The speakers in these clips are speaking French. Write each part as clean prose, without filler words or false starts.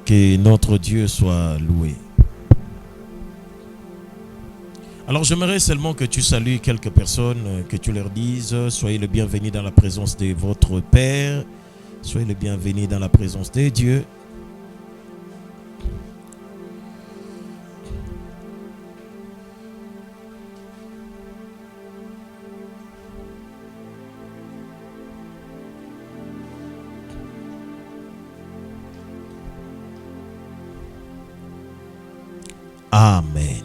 Que notre Dieu soit loué. Alors j'aimerais seulement que tu salues quelques personnes, que tu leur dises « Soyez le bienvenu dans la présence de votre Père, soyez le bienvenu dans la présence de Dieu. » Amen.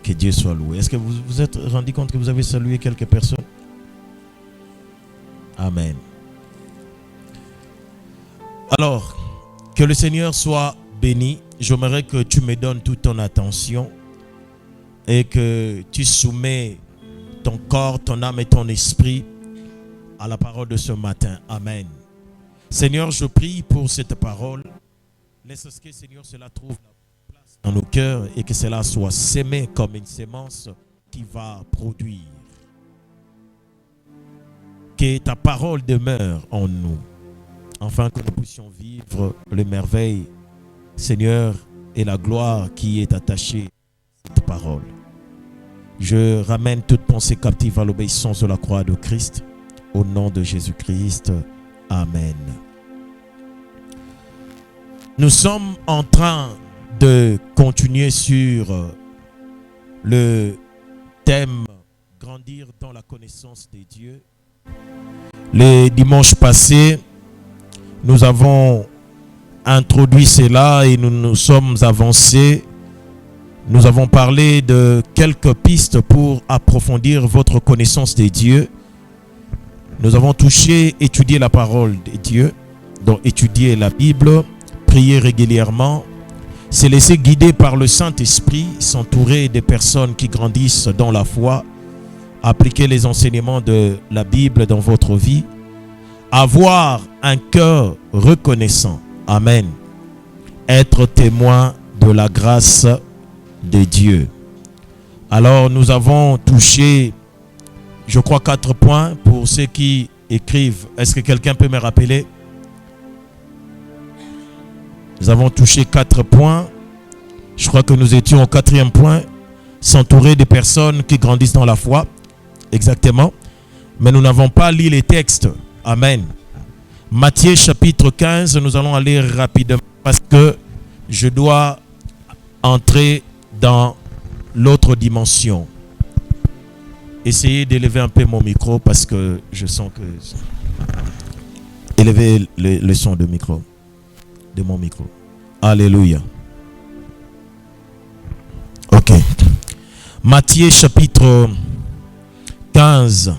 Que Dieu soit loué. Est-ce que vous vous êtes rendu compte que vous avez salué quelques personnes? Amen. Alors, que le Seigneur soit béni. J'aimerais que tu me donnes toute ton attention et que tu soumets ton corps, ton âme et ton esprit à la parole de ce matin. Amen. Seigneur, je prie pour cette parole. Laisse ce que, Seigneur, cela trouve dans nos cœurs et que cela soit sémé comme une sémence qui va produire. Que ta parole demeure en nous, afin que nous puissions vivre les merveilles, Seigneur, et la gloire qui est attachée à cette parole. Je ramène toute pensée captive à l'obéissance de la croix de Christ, au nom de Jésus-Christ. Amen. Nous sommes en train de continuer sur le thème « Grandir dans la connaissance de Dieu ». Les dimanches passés, nous avons introduit cela et nous nous sommes avancés. Nous avons parlé de quelques pistes pour approfondir votre connaissance de Dieu. Nous avons touché, étudié la parole de Dieu, donc étudier la Bible, prier régulièrement, se laisser guider par le Saint-Esprit, s'entourer des personnes qui grandissent dans la foi, appliquer les enseignements de la Bible dans votre vie, avoir un cœur reconnaissant. Amen. Être témoin de la grâce de Dieu. Alors nous avons touché, je crois, 4 points pour ceux qui écrivent. Est-ce que quelqu'un peut me rappeler? Nous avons touché 4 points. Je crois que nous étions au 4e point. S'entourer des personnes qui grandissent dans la foi. Exactement. Mais nous n'avons pas lu les textes. Amen. Matthieu chapitre 15. Nous allons aller rapidement parce que je dois entrer dans l'autre dimension. Essayez d'élever un peu mon micro parce que je sens que... Élevez le son de micro. De mon micro. Alléluia. Ok. Matthieu chapitre 15,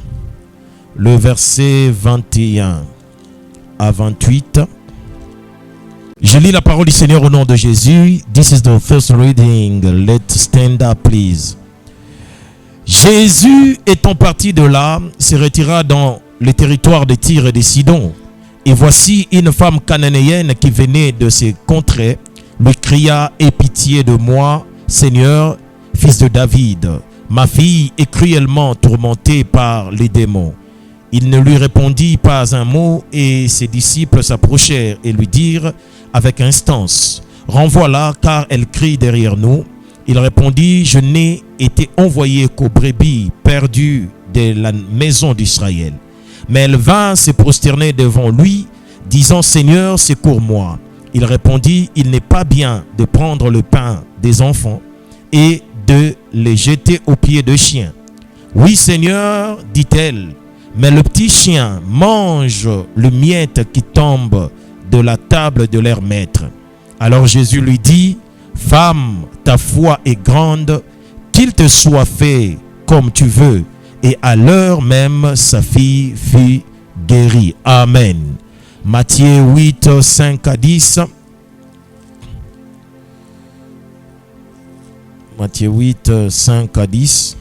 le verset 21 à 28. Je lis la parole du Seigneur au nom de Jésus. This is the first reading. Let's stand up, please. Jésus, étant parti de là, se retira dans le territoire de Tyr et de Sidon. Et voici une femme cananéenne qui venait de ces contrées, lui cria « Aie pitié de moi, Seigneur, fils de David. Ma fille est cruellement tourmentée par les démons. » Il ne lui répondit pas un mot et ses disciples s'approchèrent et lui dirent avec instance « Renvoie-la car elle crie derrière nous. » Il répondit « Je n'ai été envoyé qu'aux brebis perdues de la maison d'Israël. » Mais elle vint se prosterner devant lui, disant « Seigneur, secours-moi. » Il répondit « Il n'est pas bien de prendre le pain des enfants et de les jeter aux pieds de chiens. » « Oui, Seigneur, dit-elle, mais le petit chien mange le miette qui tombe de la table de leur maître. » Alors Jésus lui dit « Femme, ta foi est grande, qu'il te soit fait comme tu veux. » Et à l'heure même, sa fille fut guérie. Amen. Matthieu 8, 5 à 10. Matthieu 8, 5 à 10.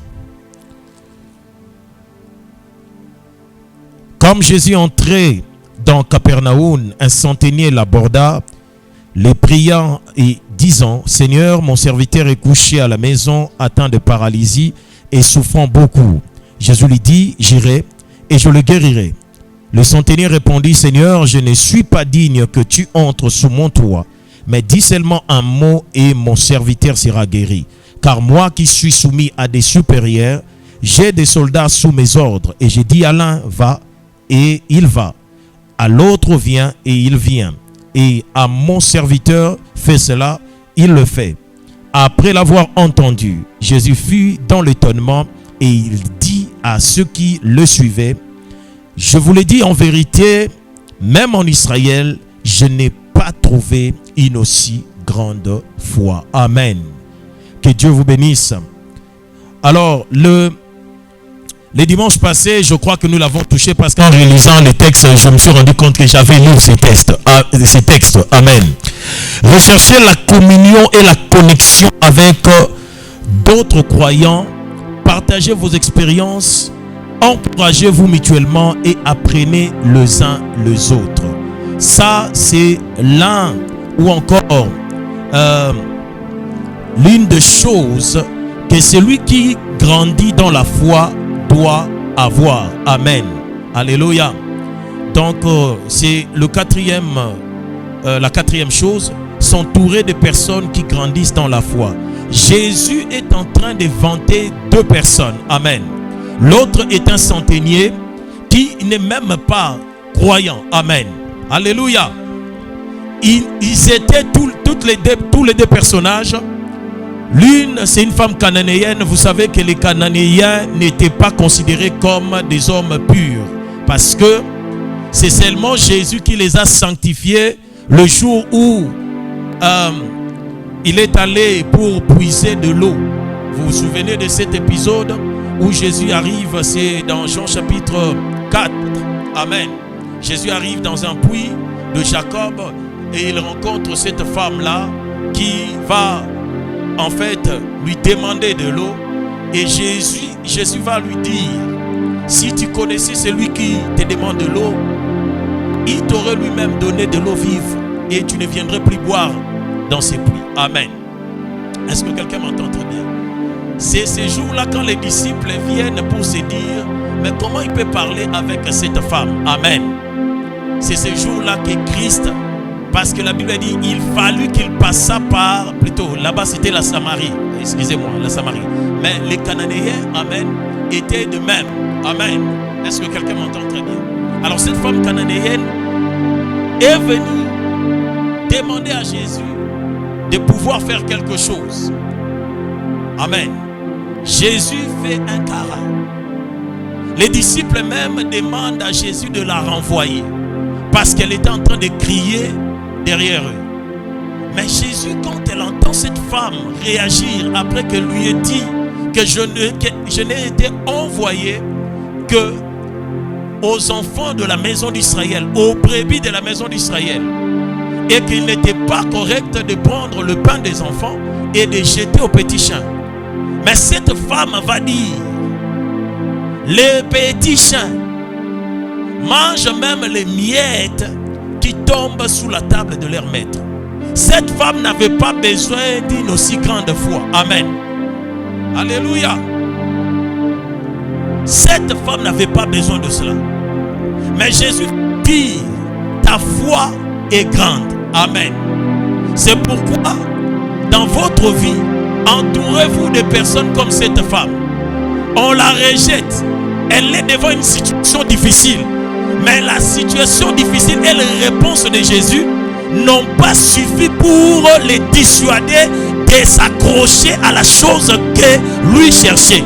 Comme Jésus entrait dans Capernaum, un centenier l'aborda, les priant et disant « Seigneur, mon serviteur est couché à la maison, atteint de paralysie et souffrant beaucoup. » Jésus lui dit « J'irai et je le guérirai. » Le centenier répondit « Seigneur, je ne suis pas digne que tu entres sous mon toit, mais dis seulement un mot et mon serviteur sera guéri. Car moi qui suis soumis à des supérieurs, j'ai des soldats sous mes ordres. Et j'ai dit à l'un, va, et il va. À l'autre, viens, et il vient. Et à mon serviteur, fais cela, il le fait. Après l'avoir entendu, Jésus fut dans l'étonnement et il dit à ceux qui le suivaient, je vous le dis en vérité, même en Israël, je n'ai pas trouvé une aussi grande foi. Amen. Que Dieu vous bénisse. Alors, les dimanches passés, je crois que nous l'avons touché parce qu'en réalisant les textes, je me suis rendu compte que j'avais lu ces textes. Amen. Recherchez la communion et la connexion avec d'autres croyants. Partagez vos expériences. Encouragez-vous mutuellement et apprenez les uns les autres. Ça, c'est l'un ou encore l'une des choses que celui qui grandit dans la foi doit avoir. Amen. Alléluia. Donc, c'est la quatrième chose, s'entourer de personnes qui grandissent dans la foi. Jésus est en train de vanter deux personnes. Amen. L'autre est un centenier qui n'est même pas croyant. Amen. Alléluia. Ils étaient tous les deux personnages. L'une, c'est une femme cananéenne. Vous savez que les Cananéens n'étaient pas considérés comme des hommes purs. Parce que c'est seulement Jésus qui les a sanctifiés le jour où il est allé pour puiser de l'eau. Vous vous souvenez de cet épisode où Jésus arrive, c'est dans Jean chapitre 4. Amen. Jésus arrive dans un puits de Jacob et il rencontre cette femme-là qui va en fait lui demander de l'eau. Et Jésus va lui dire, si tu connaissais celui qui te demande de l'eau, il t'aurait lui-même donné de l'eau vive et tu ne viendrais plus boire dans ces puits. Amen. Est-ce que quelqu'un m'entend très bien? C'est ces jours-là quand les disciples viennent pour se dire, mais comment il peut parler avec cette femme? Amen. C'est ces jours-là que Christ, parce que la Bible dit, il fallut qu'il passât par, plutôt là-bas c'était la Samarie, excusez-moi, la Samarie. Mais les Cananéens, amen, étaient de même. Amen. Est-ce que quelqu'un m'entend très bien? Alors cette femme cananéenne est venue demander à Jésus de pouvoir faire quelque chose. Amen. Jésus fait un carat. Les disciples même demandent à Jésus de la renvoyer parce qu'elle était en train de crier derrière eux. Mais Jésus, quand elle entend cette femme réagir après qu'elle lui ait dit que je n'ai été envoyé que aux enfants de la maison d'Israël, aux brebis de la maison d'Israël, et qu'il n'était pas correct de prendre le pain des enfants et de jeter aux petits chiens. Mais cette femme va dire, les petits chiens mangent même les miettes qui tombent sous la table de leur maître. Cette femme n'avait pas besoin d'une aussi grande foi. Amen. Alléluia. Cette femme n'avait pas besoin de cela. Mais Jésus dit, ta foi est grande. Amen. C'est pourquoi dans votre vie, entourez-vous de personnes comme cette femme. On la rejette. Elle est devant une situation difficile. Mais la situation difficile et les réponses de Jésus n'ont pas suffi pour les dissuader de s'accrocher à la chose que lui cherchait.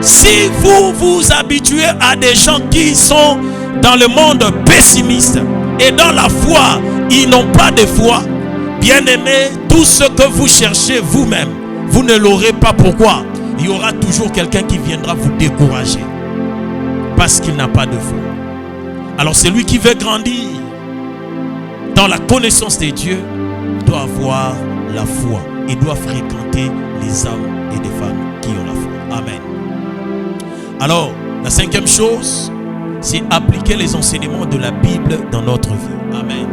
Si vous vous habituez à des gens qui sont dans le monde pessimiste et dans la foi, ils n'ont pas de foi, bien-aimés, tout ce que vous cherchez vous-même, vous ne l'aurez pas. Pourquoi? Il y aura toujours quelqu'un qui viendra vous décourager parce qu'il n'a pas de foi. Alors celui qui veut grandir dans la connaissance de Dieu doit avoir la foi et doit fréquenter les hommes et les femmes qui ont la foi. Amen. Alors, la cinquième chose, c'est appliquer les enseignements de la Bible dans notre vie. Amen.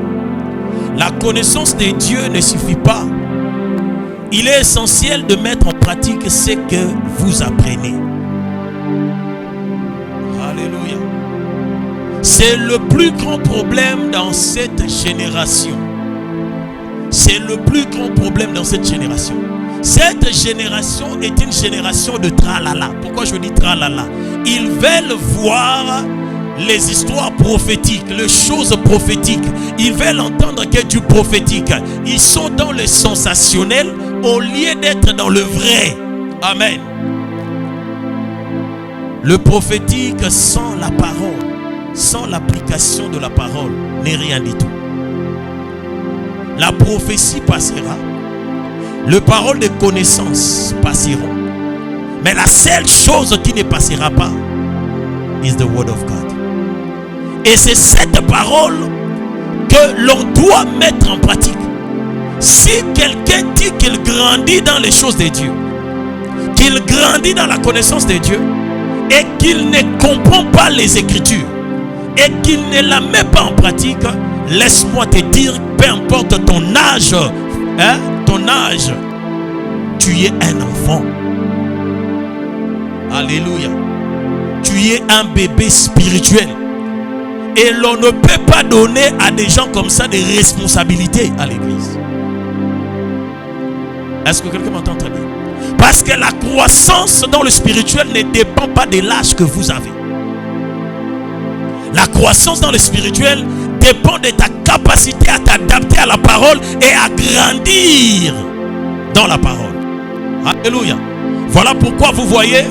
La connaissance de Dieu ne suffit pas. Il est essentiel de mettre en pratique ce que vous apprenez. Alléluia. C'est le plus grand problème dans cette génération. C'est le plus grand problème dans cette génération. Cette génération est une génération de tralala. Pourquoi je dis tralala? Ils veulent voir les histoires prophétiques, les choses prophétiques. Ils veulent entendre que du prophétique. Ils sont dans le sensationnel au lieu d'être dans le vrai. Amen. Le prophétique sans la parole, sans l'application de la parole, n'est rien du tout. La prophétie passera. Les paroles de connaissance passeront. Mais la seule chose qui ne passera pas is the word of God. Et c'est cette parole que l'on doit mettre en pratique. Si quelqu'un dit qu'il grandit dans les choses de Dieu, qu'il grandit dans la connaissance de Dieu, et qu'il ne comprend pas les Écritures, et qu'il ne la met pas en pratique, laisse-moi te dire, peu importe ton âge, tu es un enfant. Alléluia. Tu es un bébé spirituel. Et l'on ne peut pas donner à des gens comme ça des responsabilités à l'église. Est-ce que quelqu'un m'entend très bien? Parce que la croissance dans le spirituel ne dépend pas de l'âge que vous avez. La croissance dans le spirituel dépend de ta capacité à t'adapter à la parole et à grandir dans la parole. Alléluia. Voilà pourquoi vous voyez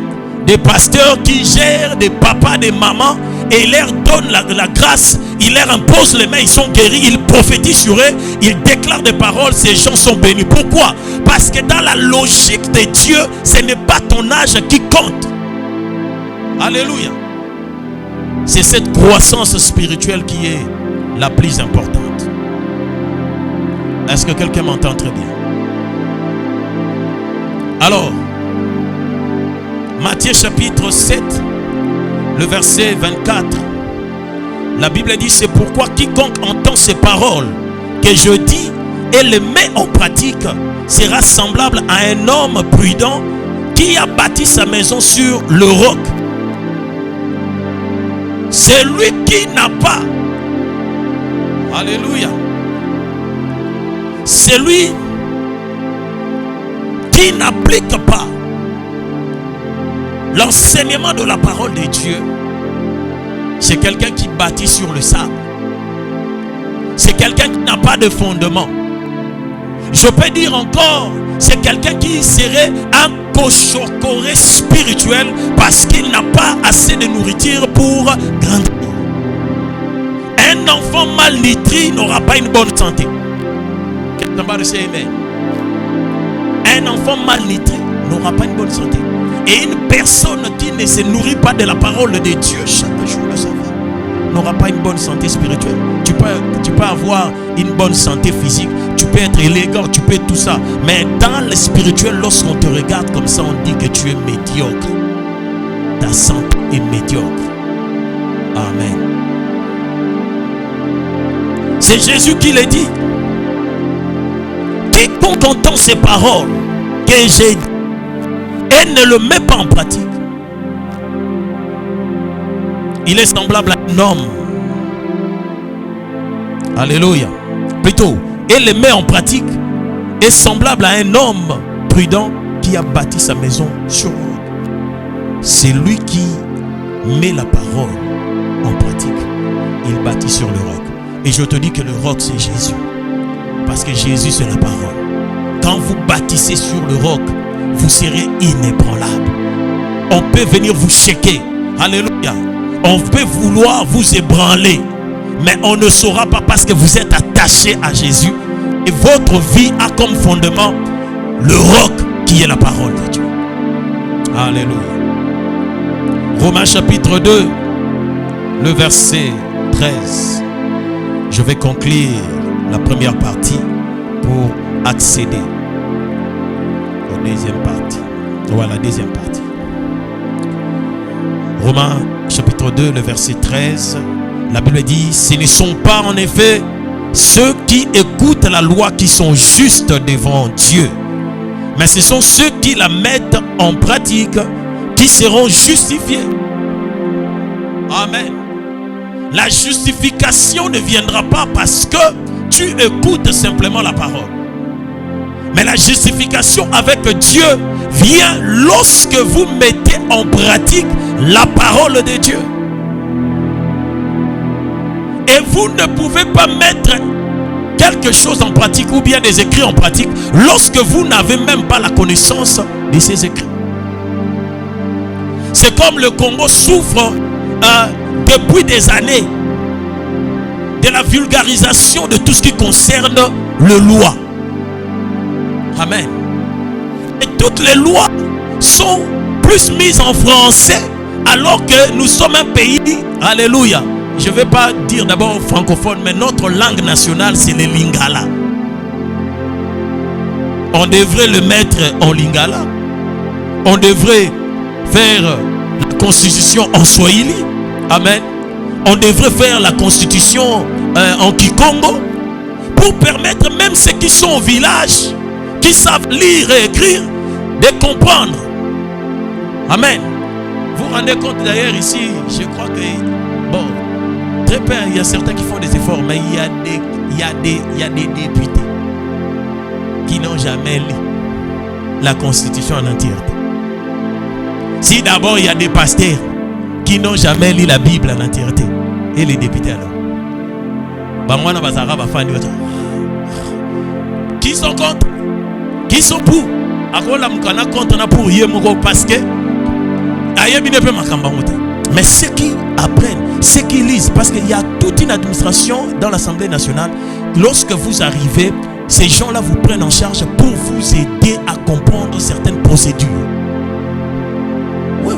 des pasteurs qui gèrent des papas, des mamans, et ils leur donnent la grâce, ils leur imposent les mains, ils sont guéris, ils prophétisent sur eux, ils déclarent des paroles, ces gens sont bénis. Pourquoi? Parce que dans la logique de Dieu, ce n'est pas ton âge qui compte. Alléluia. C'est cette croissance spirituelle qui est la plus importante. Est-ce que quelqu'un m'entend très bien? Alors, Matthieu chapitre 7, le verset 24, la Bible dit: c'est pourquoi quiconque entend ces paroles que je dis et les met en pratique sera semblable à un homme prudent qui a bâti sa maison sur le roc. Celui qui n'a pas, alléluia, celui qui n'applique pas l'enseignement de la parole de Dieu, c'est quelqu'un qui bâtit sur le sable. C'est quelqu'un qui n'a pas de fondement. Je peux dire encore, c'est quelqu'un qui serait un cochocoré spirituel parce qu'il n'a pas assez de nourriture pour grandir. Un enfant mal nutri n'aura pas une bonne santé. Quelqu'un va dire amen. Un enfant mal nutri n'aura pas une bonne santé. Et une personne qui ne se nourrit pas de la parole de Dieu chaque jour le savoir n'aura pas une bonne santé spirituelle. Tu peux avoir une bonne santé physique, tu peux être élégant, tu peux tout ça. Mais dans le spirituel, lorsqu'on te regarde comme ça, on dit que tu es médiocre. Ta santé est médiocre. Amen. C'est Jésus qui le dit. Quiconque entend ces paroles que j'ai dit et ne le met pas en pratique, il est semblable à un homme. Alléluia. Plutôt, et le met en pratique, est semblable à un homme prudent qui a bâti sa maison sur le roc. C'est lui qui met la parole en pratique. Il bâtit sur le roc. Et je te dis que le roc, c'est Jésus. Parce que Jésus, c'est la parole. Quand vous bâtissez sur le roc, vous serez inébranlable. On peut venir vous checker. Alléluia. On peut vouloir vous ébranler, mais on ne saura pas parce que vous êtes attaché à Jésus. Et votre vie a comme fondement le roc qui est la parole de Dieu. Alléluia. Romains chapitre 2, le verset 13. Je vais conclure la première partie pour accéder aux deuxième partie. Voilà, la deuxième partie. Romains chapitre 2, le verset 13. La Bible dit: ce ne sont pas en effet ceux qui écoutent la loi qui sont justes devant Dieu, mais ce sont ceux qui la mettent en pratique qui seront justifiés. Amen. La justification ne viendra pas parce que tu écoutes simplement la parole. Mais la justification avec Dieu vient lorsque vous mettez en pratique la parole de Dieu. Et vous ne pouvez pas mettre quelque chose en pratique ou bien des écrits en pratique lorsque vous n'avez même pas la connaissance de ces écrits. C'est comme le Congo souffre depuis des années de la vulgarisation de tout ce qui concerne le loi. Amen. Et toutes les lois sont plus mises en français alors que nous sommes un pays, alléluia. Je ne vais pas dire d'abord francophone, mais notre langue nationale c'est le lingala. On devrait le mettre en lingala. On devrait faire la constitution en swahili. Amen. On devrait faire la constitution en kikongo pour permettre même ceux qui sont au village, qui savent lire et écrire, de comprendre. Amen. Vous vous rendez compte d'ailleurs ici, je crois que bon, très peu, il y a certains qui font des efforts, mais il y a des députés qui n'ont jamais lu la constitution en entièreté. Si d'abord il y a des pasteurs qui n'ont jamais lu la Bible en entièreté, et les députés alors, qui sont contre, qui sont pour, parce que mais ceux qui apprennent, ceux qui lisent, parce qu'il y a toute une administration dans l'Assemblée nationale. Lorsque vous arrivez, ces gens-là vous prennent en charge pour vous aider à comprendre certaines procédures. Oui.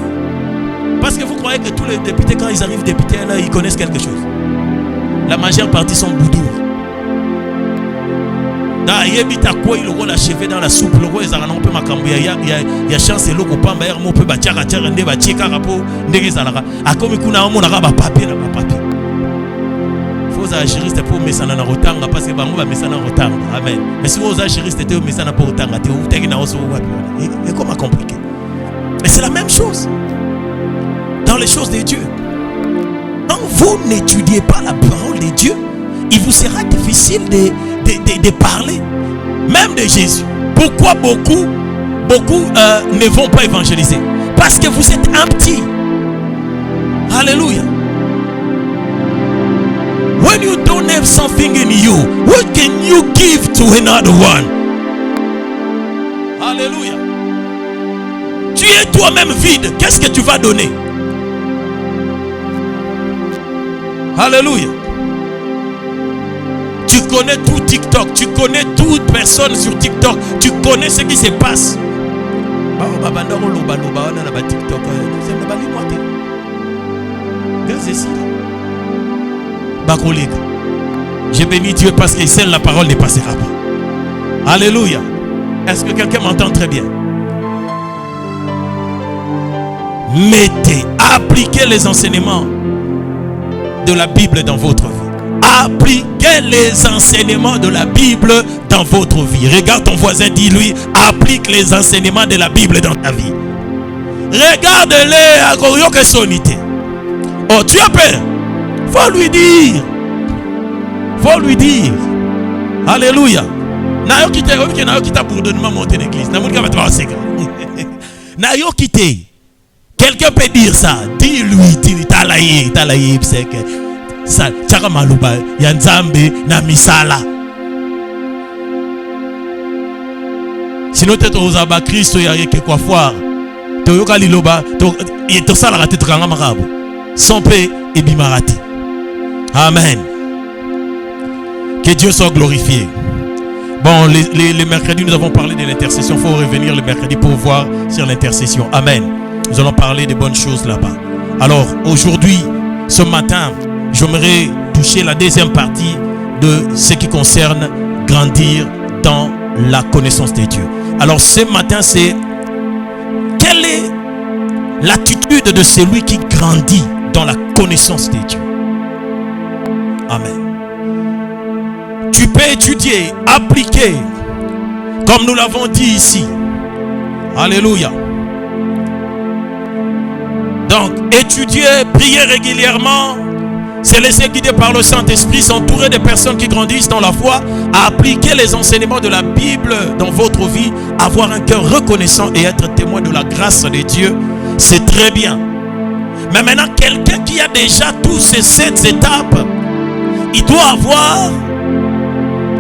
Parce que vous croyez que tous les députés, quand ils arrivent députés, là, ils connaissent quelque chose. La majeure partie sont boudours. Il y a achevé dans la soupe, il y a chance de l'eau pamba il peut battre faut agiriste pour mesana na rotanga parce que bango ba mesana rotanga. Amen. Mais si vous agiriste te mesana pour rotanga te ou teki na oso wapi. Et comment compliqué. Et c'est la même chose dans les choses de Dieu. Quand vous n'étudiez pas la parole de Dieu, il vous sera difficile de parler même de Jésus. Pourquoi beaucoup ne vont pas évangéliser? Parce que vous êtes un petit. Alléluia. When you don't have something in you, what can you give to another one? Alléluia. Tu es toi-même vide. Qu'est-ce que tu vas donner? Alléluia. Tu connais tout TikTok, tu connais toute personne sur TikTok, tu connais ce qui se passe. Je bénis Dieu parce que seule la parole ne passera pas. Alléluia. Est-ce que quelqu'un m'entend très bien? Mettez, appliquez les enseignements de la Bible dans votre vie. Appliquez les enseignements de la Bible dans votre vie. Regarde ton voisin, dis-lui, applique les enseignements de la Bible dans ta vie. Regarde-les à Gorioke Sonité. Oh, tu as peur? Faut lui dire. Faut lui dire. Alléluia. Nayo kita bourdonnement monter l'église. Nayo kite. Quelqu'un peut dire ça. Dis-lui, talaye, c'est que ça tchaka maluba ya nzambe na misala. Sinon peut-être aux aba Christ ya yeke kwa foire. To yoka liloba to to sala raté tranga marabu. Son paix et bimarati. Amen. Que Dieu soit glorifié. Bon, les mercredis, nous avons parlé de l'intercession. Il faut revenir le mercredi pour voir sur l'intercession. Amen. Nous allons parler de bonnes choses là-bas. Alors, aujourd'hui, ce matin, j'aimerais toucher la deuxième partie de ce qui concerne grandir dans la connaissance de Dieu. Alors, ce matin, c'est quelle est l'attitude de celui qui grandit dans la connaissance de Dieu? Amen. Tu peux étudier, appliquer, comme nous l'avons dit ici. Alléluia. Donc, étudier, prier régulièrement, Se laisser guider par le Saint-Esprit, s'entourer de personnes qui grandissent dans la foi, à appliquer les enseignements de la Bible dans votre vie, avoir un cœur reconnaissant et être témoin de la grâce de Dieu, c'est très bien. Mais maintenant, quelqu'un qui a déjà tous ces 7 étapes, il doit avoir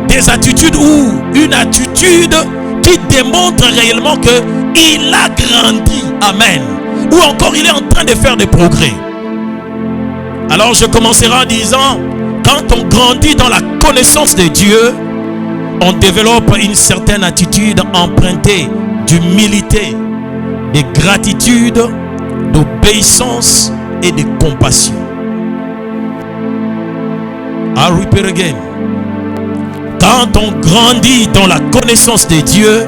des attitudes ou une attitude qui démontre réellement qu'il a grandi. Amen. Ou encore il est en train de faire des progrès. Alors je commencerai en disant, quand on grandit dans la connaissance de Dieu, on développe une certaine attitude empruntée d'humilité, de gratitude, d'obéissance et de compassion. I'll repeat again. Quand on grandit dans la connaissance de Dieu,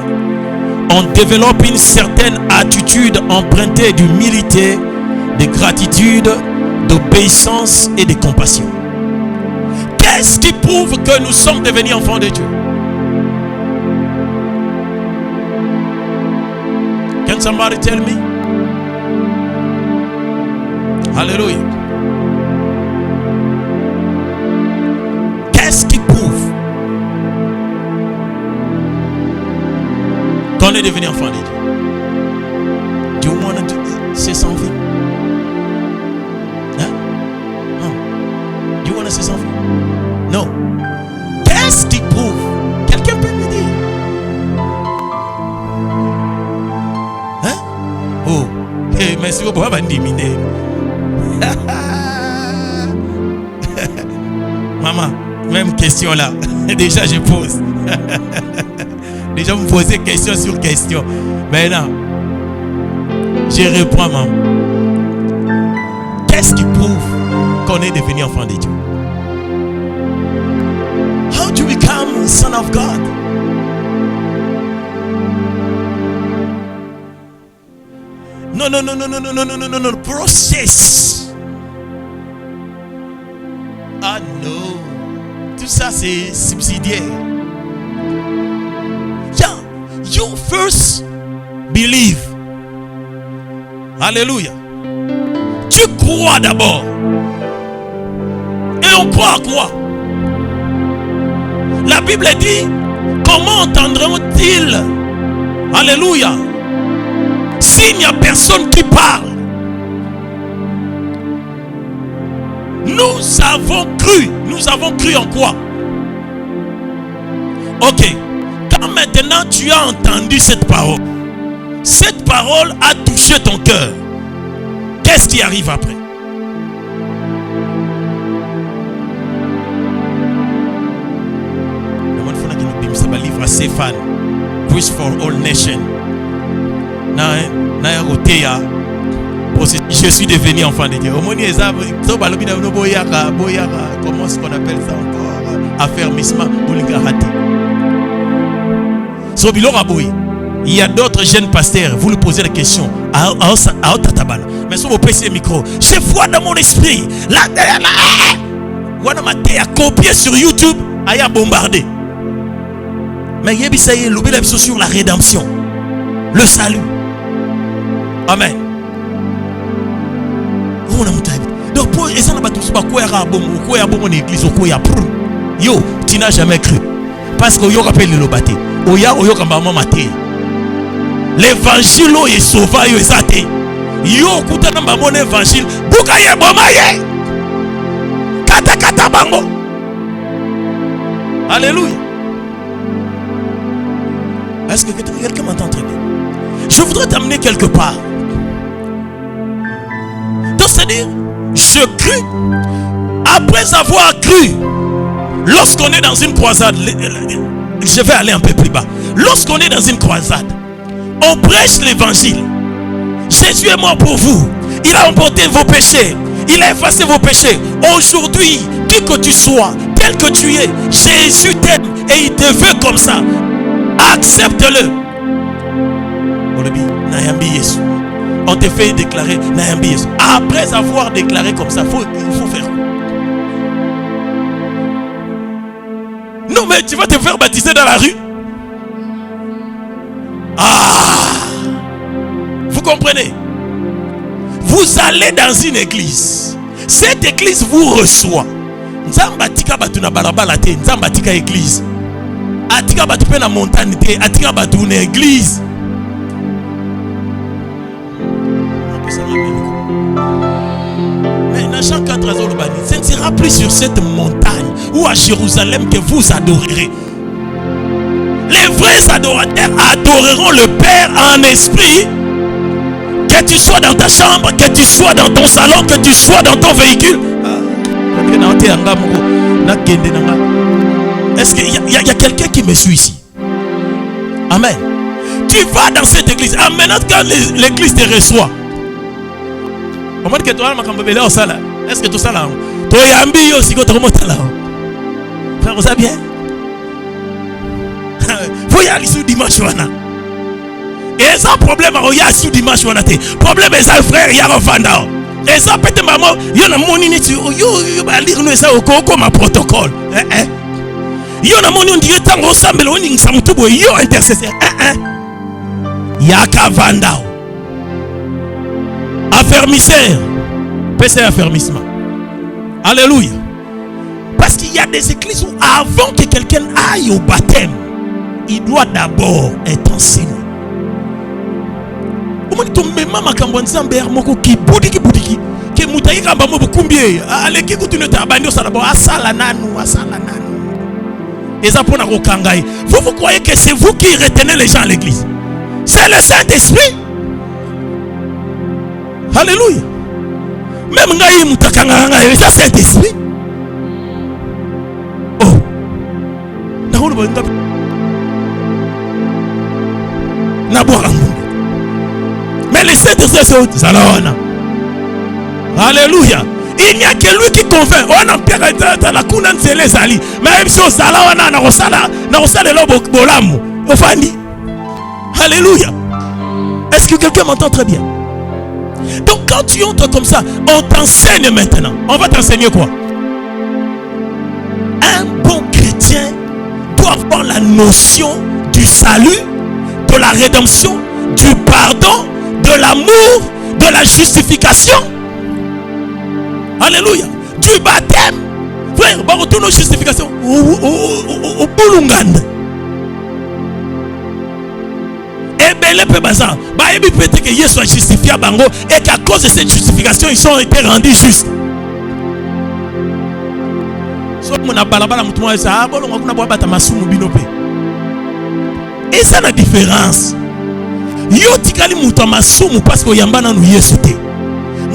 on développe une certaine attitude empruntée d'humilité, de gratitude, d'obéissance et de compassion. Qu'est-ce qui prouve que nous sommes devenus enfants de Dieu? Can somebody tell me? Alléluia. Qu'est-ce qui prouve qu'on est devenu enfant de Dieu? Do you want to say something? Hein? No. Do you want to say something? No. Qu'est-ce qui prouve? Quelqu'un peut me dire? Hein? Oh. Hey, merci beaucoup. Maman, même question là. Déjà je pose. Déjà vous me posez question sur question. Maintenant, je réponds, maman. Qu'est-ce qui prouve qu'on est devenu enfant de Dieu? How do you become a son of God? No. Process. Ah non. Tout ça c'est subsidiaire. Yeah. You first believe. Alléluia. Tu crois d'abord. Et on croit à quoi? La Bible dit, comment entendront-ils? Alléluia. S'il n'y a personne qui parle. Nous avons cru. Nous avons cru en quoi? Ok. Quand maintenant tu as entendu cette parole a touché ton cœur. Qu'est-ce qui arrive après? Le monde faut que nous ça va livre à Stéphane. Preach for all nations. Je suis devenu enfant de Dieu. Comment est-ce qu'on appelle ça encore? Affermissement. Il y a d'autres jeunes pasteurs, vous lui posez la question mais si vous passez le micro, je vois dans mon esprit a copié sur YouTube, il a bombardé. Mais il y a sur la rédemption, le salut. Amen. Donc pour les gens yo, tu n'as jamais cru. Parce que yo rappelle le bâté. Oya kamba maté. L'évangile est sauvé yo ezate. Yo kutana mbamon évangile, buka ye bomaye. Kata bango. Alléluia. Est-ce que quelqu'un m'entend très bien? Je voudrais t'amener quelque part. Donc c'est-à-dire, je crus. Après avoir cru, lorsqu'on est dans une croisade, je vais aller un peu plus bas. Lorsqu'on est dans une croisade, on prêche l'évangile. Jésus est mort pour vous. Il a emporté vos péchés. Il a effacé vos péchés. Aujourd'hui, qui que tu sois, tel que tu es, Jésus t'aime et il te veut comme ça. Accepte-le. On te fait déclarer Nayambi Yesu. Après avoir déclaré comme ça, il faut faire. Non mais tu vas te faire baptiser dans la rue. Vous comprenez? Vous allez dans une église. Cette église vous reçoit. Nzamba atika batu na balabala te, nzamba atika église. Atika batu pe na montagne te, atika batu na église. Mais dans Jean 4, ce ne sera plus sur cette montagne ou à Jérusalem que vous adorerez. Les vrais adorateurs adoreront le Père en esprit. Que tu sois dans ta chambre, que tu sois dans ton salon, que tu sois dans ton véhicule. Est-ce qu'il y a quelqu'un qui me suit ici? Amen. Tu vas dans cette église. Amen. Quand l'église te reçoit. Est-ce que tout ça là? Tu es aussi quand tu remontes là. Frère, ça bien? Faut y aller sous dimanche. Et ça problème il y a sous dimanche. Problème est ça frère, il y a un fanda. Et ça peut être maman, il y a un monini tu yo va lire nous ça au comme un protocole. Il y a un monini dit tant au sambelo on ning samutubo yo intercesseur. Il y a kavanda. Affermisseur. PC affermissement. Alléluia. Parce qu'il y a des églises où avant que quelqu'un aille au baptême, il doit d'abord être enseigné. Vous croyez que c'est vous qui retenez les gens à l'église? C'est le Saint-Esprit. Alléluia. Même c'est le Saint-Esprit. Oh. Mais les Saint-Esprit c'est Zalawana. Alléluia. Il n'y a que lui qui convainc. On a pire la kunan c'est les ali. Même si Zalawana na rosala lobo bolamu. Ofani. Alléluia. Est-ce que quelqu'un m'entend très bien? Donc quand tu entres comme ça, on t'enseigne maintenant. On va t'enseigner quoi? Un bon chrétien doit avoir la notion du salut, de la rédemption, du pardon, de l'amour, de la justification. Alléluia. Du baptême. Frère, on retourne aux justifications. Au Boulungande. Et bien les peuples, peut-être que Jésus soit justifié à Bango et qu'à cause de cette justification, ils ont été rendus justes. Et ça la différence. Yo tikali muto masumu parce que yambana nu Yesu te.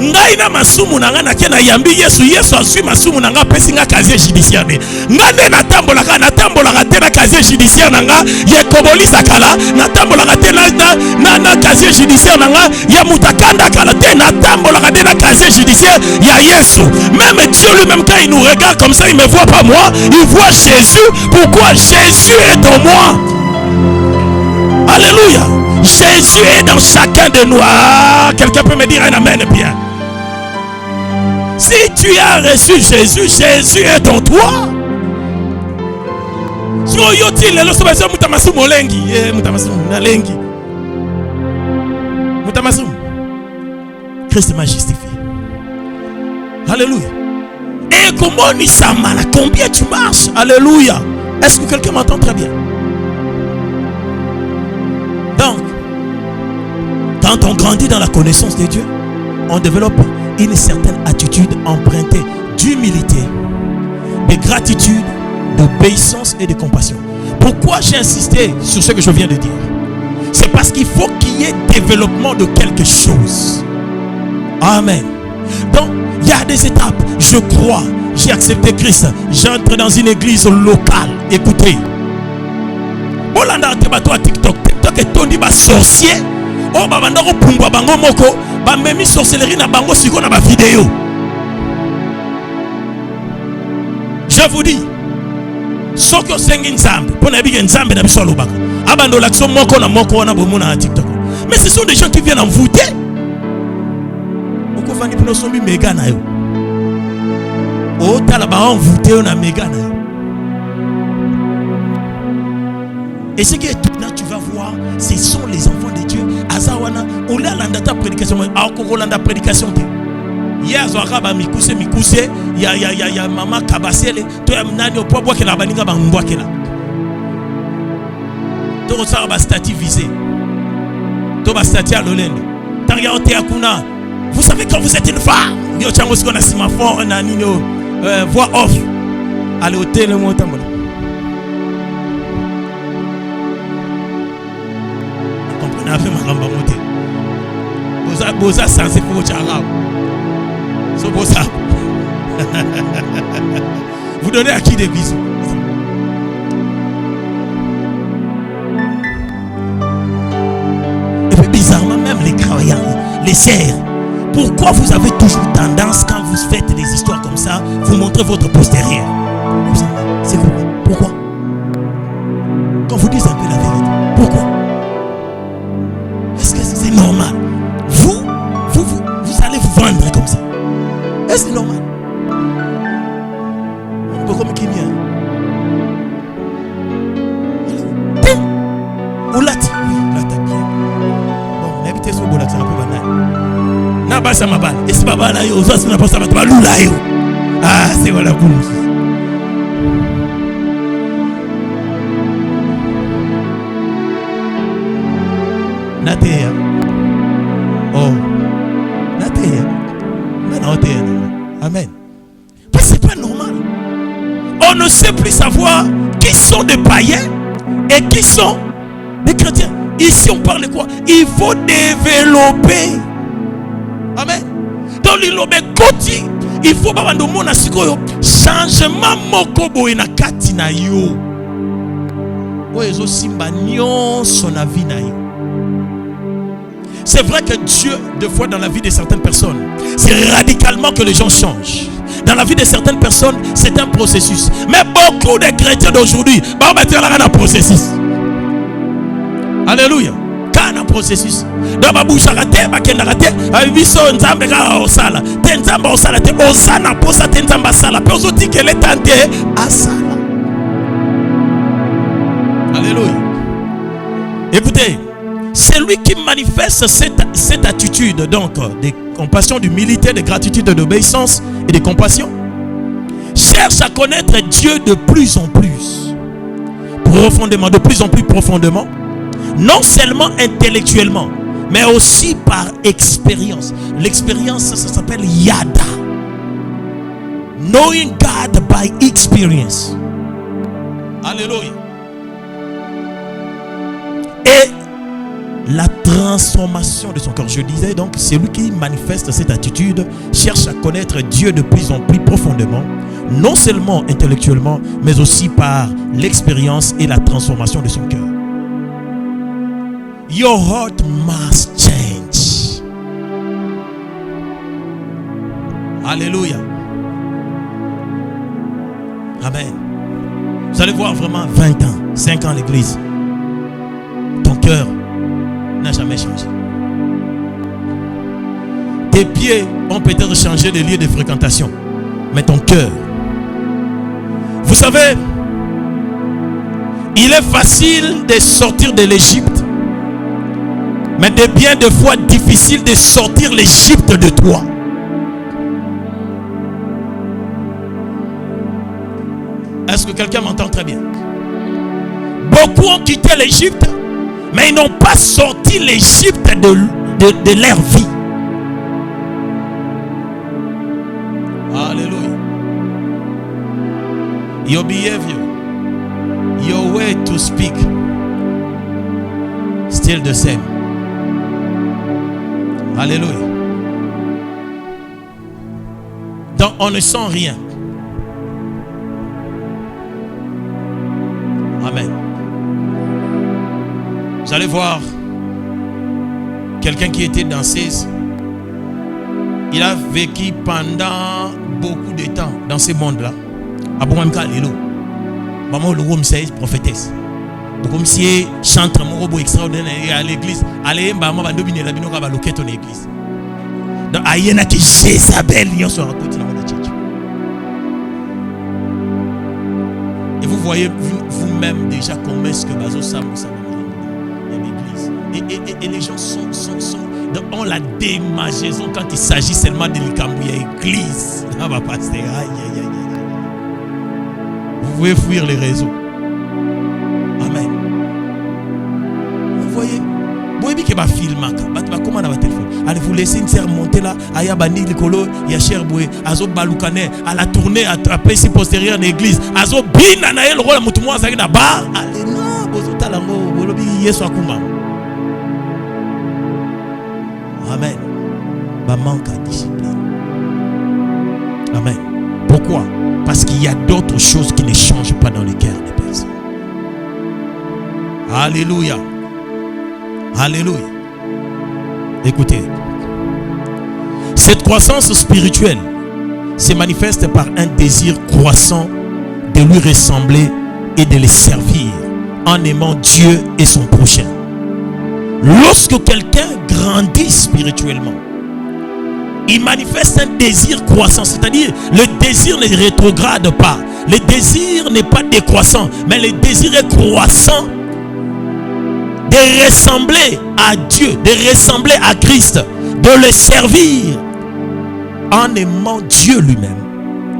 Ngai na masumu na ngana kena yambi Yesu asui masumu na nga pesi nga casier judiciaire. Ngane na tambola te na casier judiciaire na nga ye kobolisa kala na tambola te na casier judiciaire na nga ya mutakanda kala te na tambola te na casier judiciaire ya Yesu. Même Dieu lui-même quand il nous regarde comme ça, il me voit pas moi, il voit Jésus. Pourquoi? Jésus est en moi. Alléluia. Jésus est dans chacun de nous. Ah, quelqu'un peut me dire un amen bien. Si tu as reçu Jésus, Jésus est en toi. Christ m'a justifié. Alléluia. Et comment on y s'amène? Combien tu marches? Alléluia. Est-ce que quelqu'un m'entend très bien? Donc, quand on grandit dans la connaissance de Dieu, on développe une certaine attitude empruntée d'humilité, de gratitude, d'obéissance et de compassion. Pourquoi j'ai insisté sur ce que je viens de dire? C'est parce qu'il faut qu'il y ait développement de quelque chose. Amen. Donc, il y a des étapes. Je crois, j'ai accepté Christ, j'entre dans une église locale. Écoutez, TikTok est tondi ba sorcier. Oh ba banda ko pungwa bango moko ba memi sorcellerie na bango siko na ba vidéo. Je vous dis, soko sengi nzambe pona bige nzambe na biso lobaka. Abando l'action moko na moko na bomo na TikTok. Mais ce sont des gens qui viennent en voûter. Oko fandi pino sombi mega na yo. Oh tala ba en voûter na mega na yo. Et ce qui est tout là, tu vas voir, ce sont les enfants de Dieu. Azawana, on l'a l'anda prédication, on l'a prédication. Hier soir ba mikuse ya mama kabasele to ya nani opo boke la baninga ba mbwake la. To ça ba statut visé. To ba statut à l'olendo. Tanga ote akuna. Vous savez quand vous êtes une femme, yo chango siko na simaphore na nino voix off. Allez au télé mo tambola. Comprenez un peu ma ramba moté. Boza sans effort charao. So boza. Vous donnez à qui des bisous? Et puis bizarrement même les croyants, les sœurs, pourquoi vous avez toujours tendance quand vous faites des histoires comme ça, vous montrez votre postérieur? C'est pourquoi? Quand vous dites un peu la vérité, pourquoi? Est-ce que c'est normal? Vous allez vous vendre comme ça. Est-ce que c'est normal? On peut comme qui vient. Ou là, oui, là t'as bien. Bon, n'habitez sur Bola, c'est un peu banal. N'a pas ça ma balle. Et c'est pas balle là, ça c'est pas ça ma balle là. Ah, c'est voilà pour nous. Natea. Oh. Natea. Amen. Parce que c'est pas normal. On ne sait plus savoir qui sont des païens et qui sont des chrétiens. Ici on parle de quoi? Il faut développer. Amen. Dans l'ilobé koti, il faut pas de mon asikoyo changement moko boye na kati na yo. Oyezo simba nyon son avis na yo. C'est vrai que Dieu, des fois dans la vie de certaines personnes, c'est radicalement que les gens changent. Dans la vie de certaines personnes, c'est un processus. Mais beaucoup de chrétiens d'aujourd'hui, bah mettre là un processus. Alléluia. Quand un processus. Dans ma bouche à la terre, ma kenda la terre, abiso nzambe ga osala. Te nzamba osala te osana posa te nzamba sala. Pe ozoti que les tante asala. Alléluia. Écoutez. C'est lui qui manifeste cette attitude donc de compassion, d'humilité, de gratitude, d'obéissance et de compassion. Cherche à connaître Dieu de plus en plus profondément, de plus en plus profondément, non seulement intellectuellement, mais aussi par expérience. L'expérience, ça s'appelle Yada. Knowing God by experience. Alléluia. Et la transformation de son corps. Je disais donc, c'est lui qui manifeste cette attitude, cherche à connaître Dieu de plus en plus profondément, non seulement intellectuellement, mais aussi par l'expérience et la transformation de son cœur. Your heart must change. Alléluia. Amen. Vous allez voir vraiment 20 ans, 5 ans à l'église. Ton cœur n'a jamais changé. Tes pieds ont peut-être changé de lieu de fréquentation, mais ton cœur. Vous savez, il est facile de sortir de l'Égypte, mais de bien de fois difficile de sortir l'Égypte de toi. Est-ce que quelqu'un m'entend très bien? Beaucoup ont quitté l'Égypte, mais ils n'ont pas sorti l'Égypte de leur vie. Alléluia. Your behavior, your way to speak, still the same. Alléluia. Donc on ne sent rien. Amen. Vous allez voir quelqu'un qui était danseuse. Il a vécu pendant beaucoup de temps dans ce monde-là. Abouamka Lelo. Maman le roi c'est prophétesse. Comme si chante mon robot extraordinaire à l'église. Allez, maman va dominer la binoka va loquer ton église. Donc ayena qui Jézabel n'y soit raconté dans la tchatch. Et vous voyez vous-même déjà comment est-ce que Bazo Sam l'église. Et les gens sont ont la démangeaison quand il s'agit seulement de l'Ikambouya église. Ah bah pasteur, aïe aïe aïe. Vous pouvez fuir les réseaux. Amen. Vous voyez, vous voyez que ma film, comment on a téléphone. Allez vous laisser une serre monter là, aya bani likolo, ya cher boué, azo baloukane, à la tournée, à si postérieure en église, azo bin anaël rôle moutoumou azaki na bar. Allez non, bozo talango, bolobi yeso akuma. Amen. Bah manque à discipline. Amen. Pourquoi? Parce qu'il y a d'autres choses qui ne changent pas dans le cœur des personnes. Alléluia. Alléluia. Écoutez, cette croissance spirituelle se manifeste par un désir croissant de lui ressembler et de le servir en aimant Dieu et son prochain. Lorsque quelqu'un grandit spirituellement, il manifeste un désir croissant, c'est-à-dire le désir ne rétrograde pas, le désir n'est pas décroissant, mais le désir est croissant de ressembler à Dieu, de ressembler à Christ, de le servir en aimant Dieu lui-même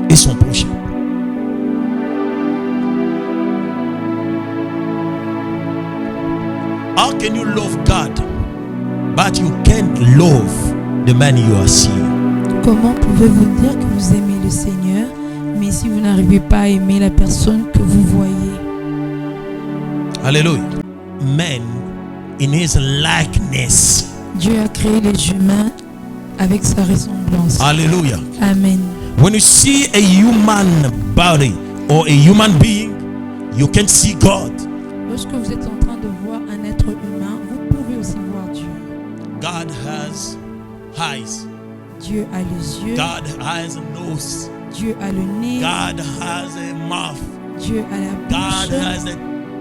et son prochain. How can you love God, but you can't love the man you are seeing? Comment pouvez-vous dire que vous aimez le Seigneur, mais si vous n'arrivez pas à aimer la personne que vous voyez? Alléluia. Man in his likeness. Dieu a créé les humains avec sa ressemblance. Alléluia. Amen. When you see a human body or a human being, you can see God. Lorsque vous êtes en train de voir un être humain, vous pouvez aussi voir Dieu. God has eyes. Dieu a les yeux. God has a nose. Dieu a le nez. God has a mouth. Dieu a la bouche. God has a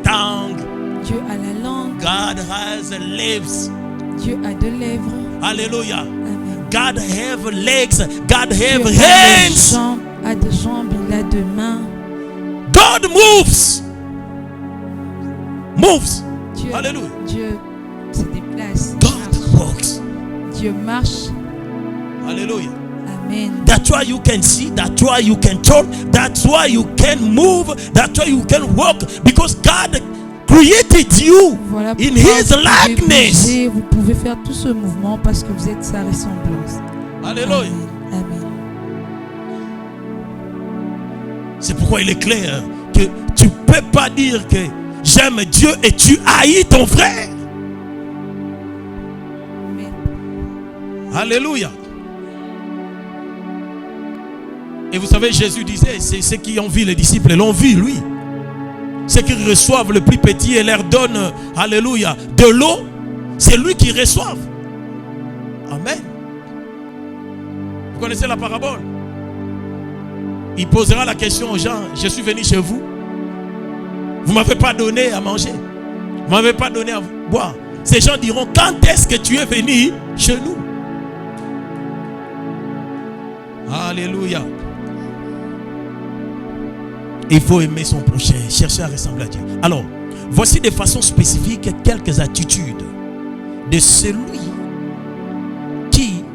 tongue. Dieu a la langue. God has lips. Dieu a deux lèvres. Hallelujah. Amen. God have legs. God have Dieu hands. a des jambes, il a deux mains. God moves. Moves. Dieu, Hallelujah. Dieu se déplace. God walks. Dieu marche. Hallelujah. Amen. That's why you can see. That's why you can talk. That's why you can move. That's why you can walk. Because God created you Voilà in pourquoi His vous pouvez likeness. bouger, vous pouvez faire tout ce mouvement parce que vous êtes sa ressemblance. Alléluia. Amen. Amen. C'est pourquoi il est clair que tu ne peux pas dire que j'aime Dieu et tu haïs ton frère. Amen. Alléluia. Et vous savez, Jésus disait, c'est ceux qui ont vu les disciples, l'ont vu lui. Ceux qui reçoivent le plus petit et leur donnent, alléluia, de l'eau, c'est lui qui reçoit. Amen. Vous connaissez la parabole? Il posera la question aux gens, je suis venu chez vous. Vous ne m'avez pas donné à manger. Vous ne m'avez pas donné à boire. Ces gens diront, quand est-ce que tu es venu chez nous? Alléluia. Il faut aimer son prochain, chercher à ressembler à Dieu. Alors, voici de façon spécifique quelques attitudes de celui qui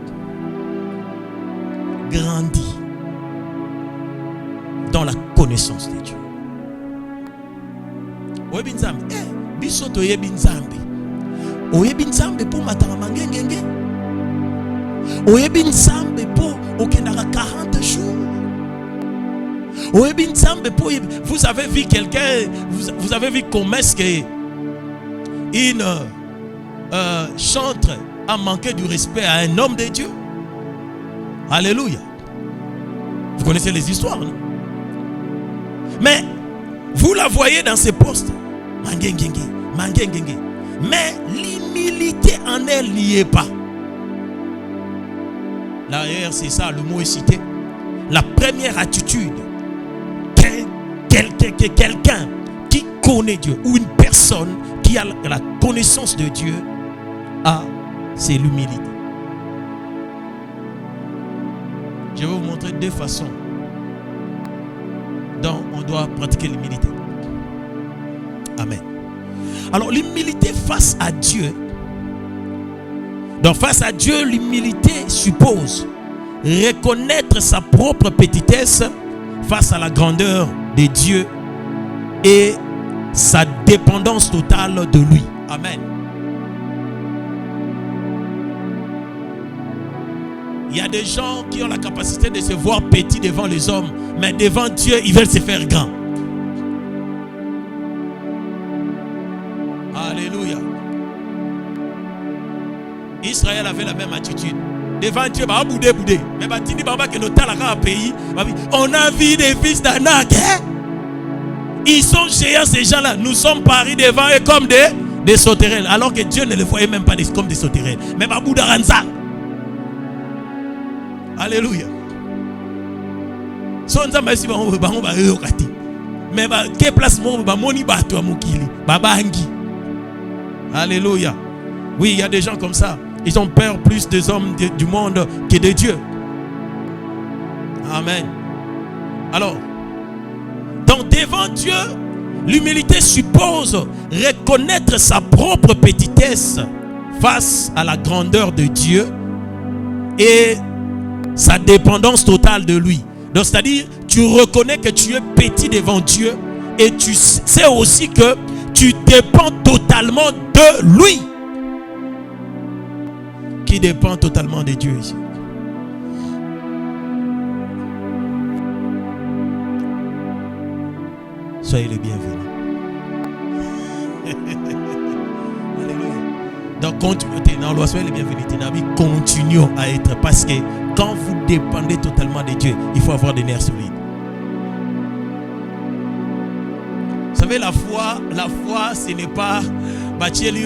grandit dans la connaissance de Dieu. Oyebi nzambe, biso toyebi nzambe. Oyebi nzambe po matanga mangengenge. Oyebi nzambe po okendaka 40 jours. Vous avez vu quelqu'un, vous avez vu comment est-ce qu'une chantre a manqué du respect à un homme de Dieu? Alléluia. Vous connaissez les histoires, non? Mais vous la voyez dans ses postes. Mais l'humilité en elle n'y est pas. D'ailleurs, c'est ça, le mot est cité. La première attitude quelqu'un qui connaît Dieu ou une personne qui a la connaissance de Dieu a, c'est l'humilité. Je vais vous montrer deux façons dont on doit pratiquer l'humilité. Amen. Alors l'humilité face à Dieu Donc face à Dieu, l'humilité suppose reconnaître sa propre petitesse face à la grandeur de Dieu et sa dépendance totale de lui. Amen. Il y a des gens qui ont la capacité de se voir petits devant les hommes, mais devant Dieu, ils veulent se faire grands. Alléluia. Israël avait la même attitude. Devant Dieu, mais on a vu des fils d'Anak. Ils sont géants, ces gens-là. Nous sommes paris devant eux comme des sauterelles. Alors que Dieu ne les voyait même pas comme des sauterelles. Mais alléluia. Mais quelle place alléluia. Oui, il y a des gens comme ça. Ils ont peur plus des hommes du monde que de Dieu. Amen. Alors, donc devant Dieu, l'humilité suppose reconnaître sa propre petitesse face à la grandeur de Dieu et sa dépendance totale de lui. Donc c'est-à-dire, tu reconnais que tu es petit devant Dieu et tu sais aussi que tu dépends totalement de lui. Qui dépend totalement de Dieu ici? Soyez les bienvenus. Alléluia. Donc soyez les bienvenus. Continuons à être, parce que quand vous dépendez totalement de Dieu, il faut avoir des nerfs solides. Vous savez, la foi, ce n'est pas à partir de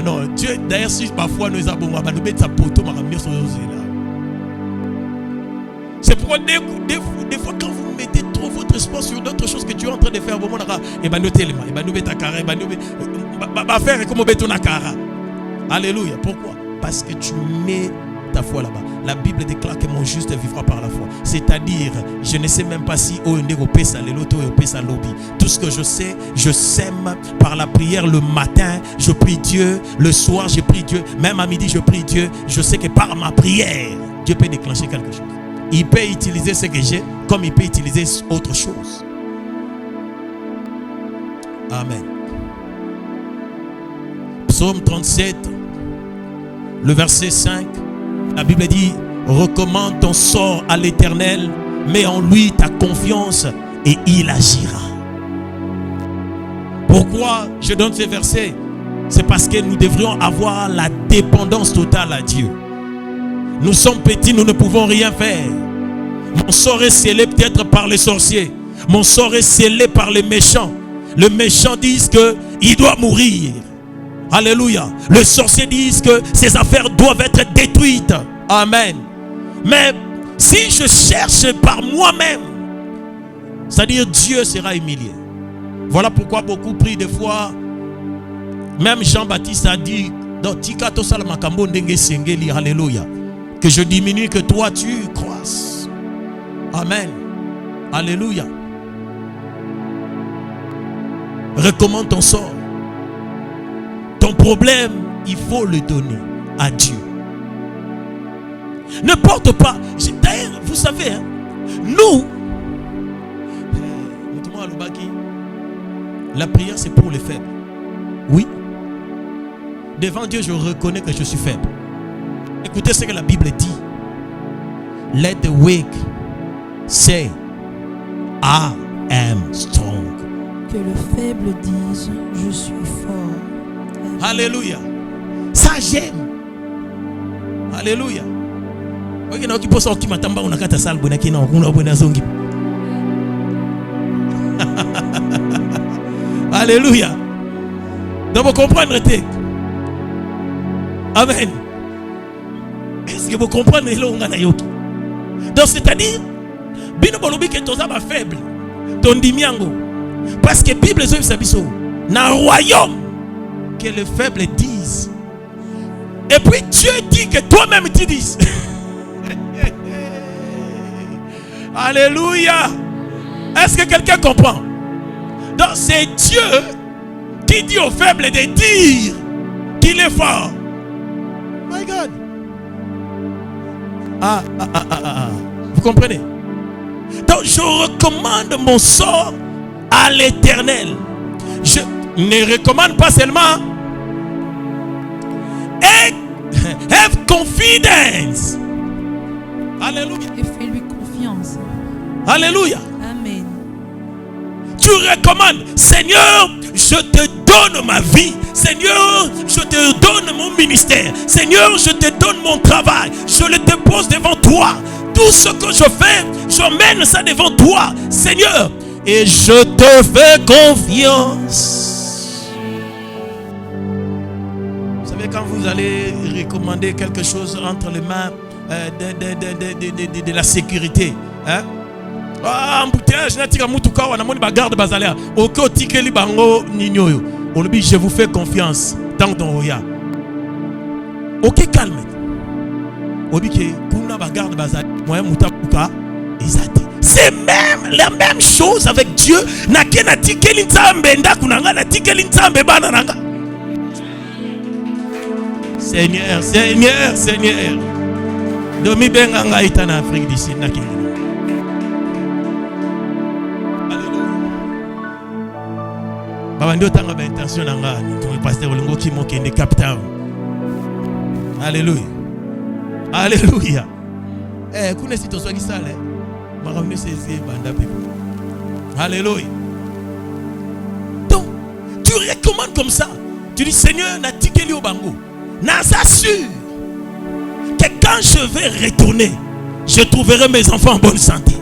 non, Dieu, d'ailleurs, si parfois nous avons c'est pourquoi des fois quand vous mettez trop votre espoir sur d'autres choses que Dieu est en train de faire, alléluia. Pourquoi? Parce que tu mets ta foi là-bas. La Bible déclare que mon juste vivra par la foi. C'est-à-dire, je ne sais même pas si tout ce que je sais, je sème par la prière le matin, je prie Dieu, le soir je prie Dieu, même à midi je prie Dieu. Je sais que par ma prière, Dieu peut déclencher quelque chose. Il peut utiliser ce que j'ai comme il peut utiliser autre chose. Amen. Psaume 37, le verset 5. La Bible dit: recommande ton sort à l'Éternel, mets en lui ta confiance et il agira. Pourquoi je donne ce verset? C'est parce que nous devrions avoir la dépendance totale à Dieu. Nous sommes petits, nous ne pouvons rien faire. Mon sort est scellé peut-être par les sorciers. Mon sort est scellé par les méchants. Les méchants disent qu'il doit mourir. Alléluia. Les sorciers disent que ses affaires doivent être détruites. Amen. Mais si je cherche par moi-même, c'est-à-dire Dieu sera humilié. Voilà pourquoi beaucoup prient des fois. Même Jean-Baptiste a dit alléluia, que je diminue, que toi tu croisses. Amen. Alléluia. Recommande ton sort. Ton problème, il faut le donner à Dieu. Ne porte pas. D'ailleurs, vous savez, hein, nous, la prière c'est pour les faibles. Oui. Devant Dieu, je reconnais que je suis faible. Écoutez ce que la Bible dit. Let the weak say, I am strong. Que le faible dise, je suis fort. Alléluia. Ça j'aime. Alléluia. Alléluia. Donc vous comprenez? Amen. Est-ce que vous comprenez? Donc c'est-à-dire, bino bolobi que toza ba faible, ton dimiango. Parce que la Bible est dans le royaume que les faibles disent. Et puis Dieu dit que toi-même tu dises. Alléluia. Est-ce que quelqu'un comprend? Donc c'est Dieu qui dit au faible de dire qu'il est fort. My God. Vous comprenez? Donc je recommande mon sort à l'Éternel. Je ne recommande pas seulement. Have confidence. Alléluia. Et fais-lui confiance. Alléluia. Amen. Tu recommandes, Seigneur, je te donne ma vie. Seigneur, je te donne mon ministère. Seigneur, je te donne mon travail. Je le dépose devant toi. Tout ce que je fais, j'emmène ça devant toi, Seigneur. Et je te fais confiance. Vous savez, quand vous allez recommander quelque chose entre les mains de la sécurité, hein? Embouteillage, je vous fais confiance. Ok, calme. C'est même la même chose avec Dieu. Seigneur, Seigneur, Seigneur. Domi benganga itana Afrique du Sud. Baba ndio tanga ba intention nanga ni pasteur Olingo Kimo kende capital. Alléluia. Alléluia. Kuna si toswaki sale. Makamne sezi banda pepe. Alléluia. Donc, tu recommandes comme ça. Tu dis Seigneur, na tikeli au bango. Na s'assure que quand je vais retourner, je trouverai mes enfants en bonne santé.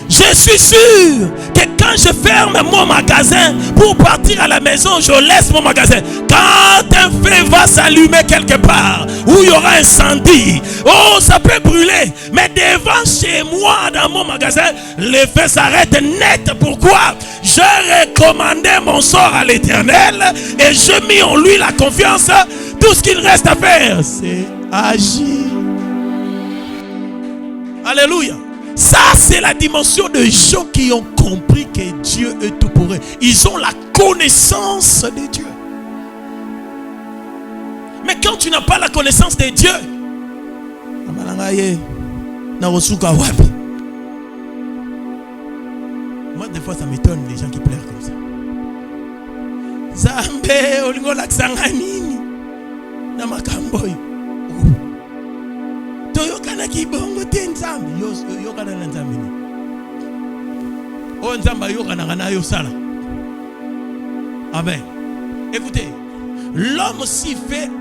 Je suis sûr que quand je ferme mon magasin pour partir à la maison, je laisse mon magasin. Quand un feu va s'allumer quelque part, où il y aura un incendie, oh, ça peut brûler. Mais devant chez moi, dans mon magasin, le feu s'arrête net. Pourquoi? Je recommandais mon sort à l'Éternel et je mis en lui la confiance. Tout ce qu'il reste à faire, c'est agir. Alléluia. Ça, c'est la dimension de gens qui ont compris que Dieu est tout pour eux. Ils ont la connaissance de Dieu. Mais quand tu n'as pas la connaissance de Dieu, moi, des fois, ça m'étonne les gens qui pleurent comme ça. Zambe, olingo laksanganini, namakamboy. Toyokana kibongo te nzambe yokana na nzambe ni o nzamba yokana na yo sala. Amen. Écoutez, l'homme s'il fait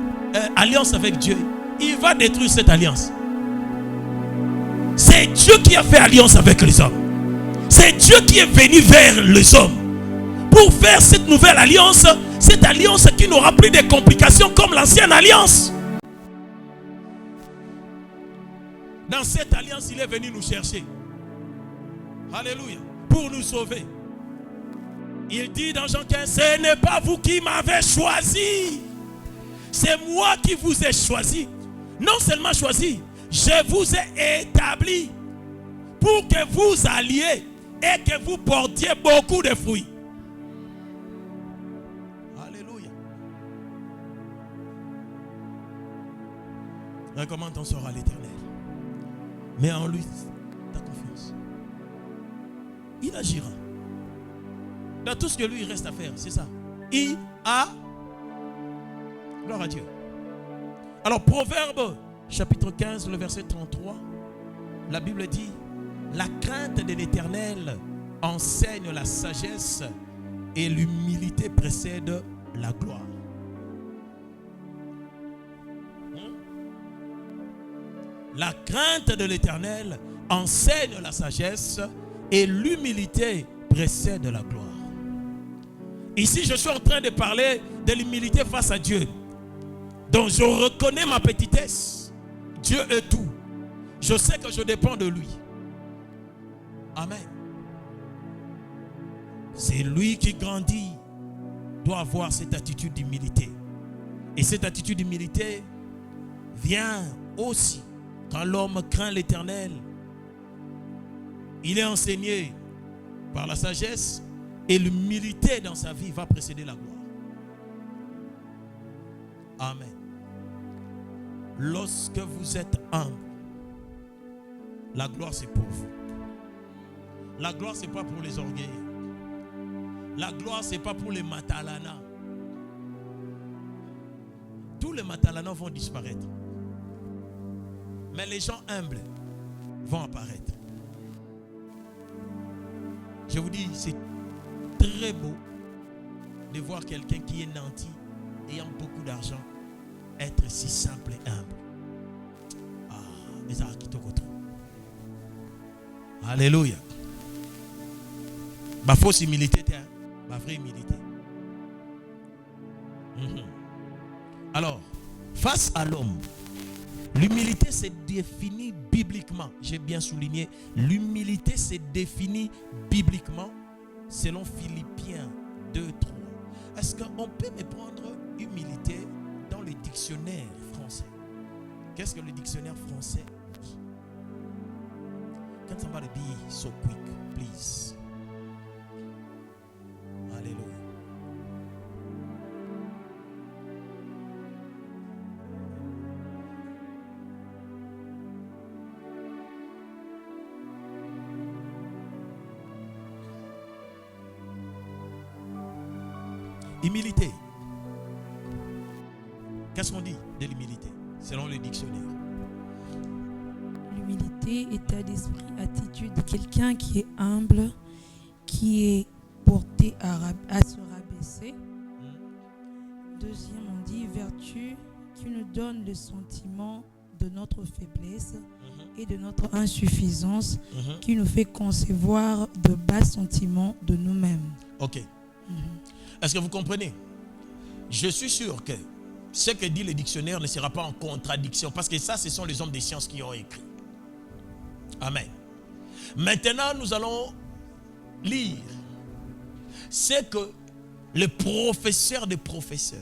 alliance avec Dieu, il va détruire cette alliance. C'est Dieu qui a fait alliance avec les hommes. C'est Dieu qui est venu vers les hommes pour faire cette nouvelle alliance, cette alliance qui n'aura plus de complications comme l'ancienne alliance. Dans cette alliance, il est venu nous chercher. Alléluia. Pour nous sauver. Il dit dans Jean 15, ce n'est pas vous qui m'avez choisi. C'est moi qui vous ai choisi. Non seulement choisi, je vous ai établi pour que vous alliez et que vous portiez beaucoup de fruits. Alléluia. Recommande ton sort à l'Éternel. Mais en lui, ta confiance. Il agira. Dans tout ce que lui reste à faire, c'est ça. Il a. Gloire à Dieu. Alors, Proverbe, chapitre 15, le verset 33, la Bible dit, la crainte de l'Éternel enseigne la sagesse et l'humilité précède la gloire. La crainte de l'Éternel enseigne la sagesse et l'humilité précède la gloire. Ici, je suis en train de parler de l'humilité face à Dieu. Donc, je reconnais ma petitesse. Dieu est tout. Je sais que je dépends de lui. Amen. C'est lui qui grandit, doit avoir cette attitude d'humilité. Et cette attitude d'humilité vient aussi quand l'homme craint l'Éternel. Il est enseigné par la sagesse et l'humilité dans sa vie va précéder la gloire. Amen. Lorsque vous êtes humble, la gloire c'est pour vous. La gloire c'est pas pour les orgueilleux. La gloire c'est pas pour les matalana. Tous les matalana vont disparaître. Mais les gens humbles vont apparaître. Je vous dis, c'est très beau de voir quelqu'un qui est nanti, ayant beaucoup d'argent, être si simple et humble. Ah, les architectes. Alléluia. Ma fausse humilité, ma vraie humilité. Alors, face à l'homme, l'humilité se définit bibliquement. J'ai bien souligné, l'humilité se définit bibliquement selon Philippiens 2:3. Est-ce qu'on peut me prendre humilité dans le dictionnaire français? Qu'est-ce que le dictionnaire français dit? Can somebody be so quick, please? Alléluia. Humilité. Qu'est-ce qu'on dit de l'humilité selon le dictionnaire? L'humilité, état d'esprit, attitude de quelqu'un qui est humble, qui est porté à se rabaisser. Deuxième, on dit vertu qui nous donne le sentiment de notre faiblesse et de notre insuffisance, qui nous fait concevoir de bas sentiments de nous-mêmes. Ok. Est-ce que vous comprenez? Je suis sûr que ce que dit le dictionnaire ne sera pas en contradiction, parce que ça, ce sont les hommes des sciences qui ont écrit. Amen. Maintenant, nous allons lire ce que le professeur de professeurs,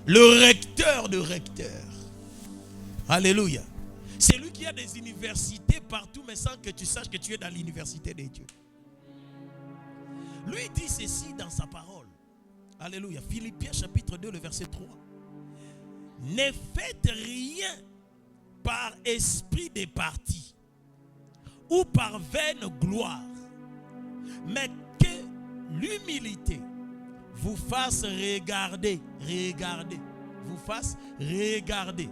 le recteur de recteurs, alléluia, c'est lui qui a des universités partout, mais sans que tu saches que tu es dans l'université des dieux. Lui dit ceci dans sa parole. Alléluia. Philippiens chapitre 2, le verset 3. Ne faites rien par esprit de parti ou par vaine gloire, mais que l'humilité vous fasse regarder, vous fasse regarder.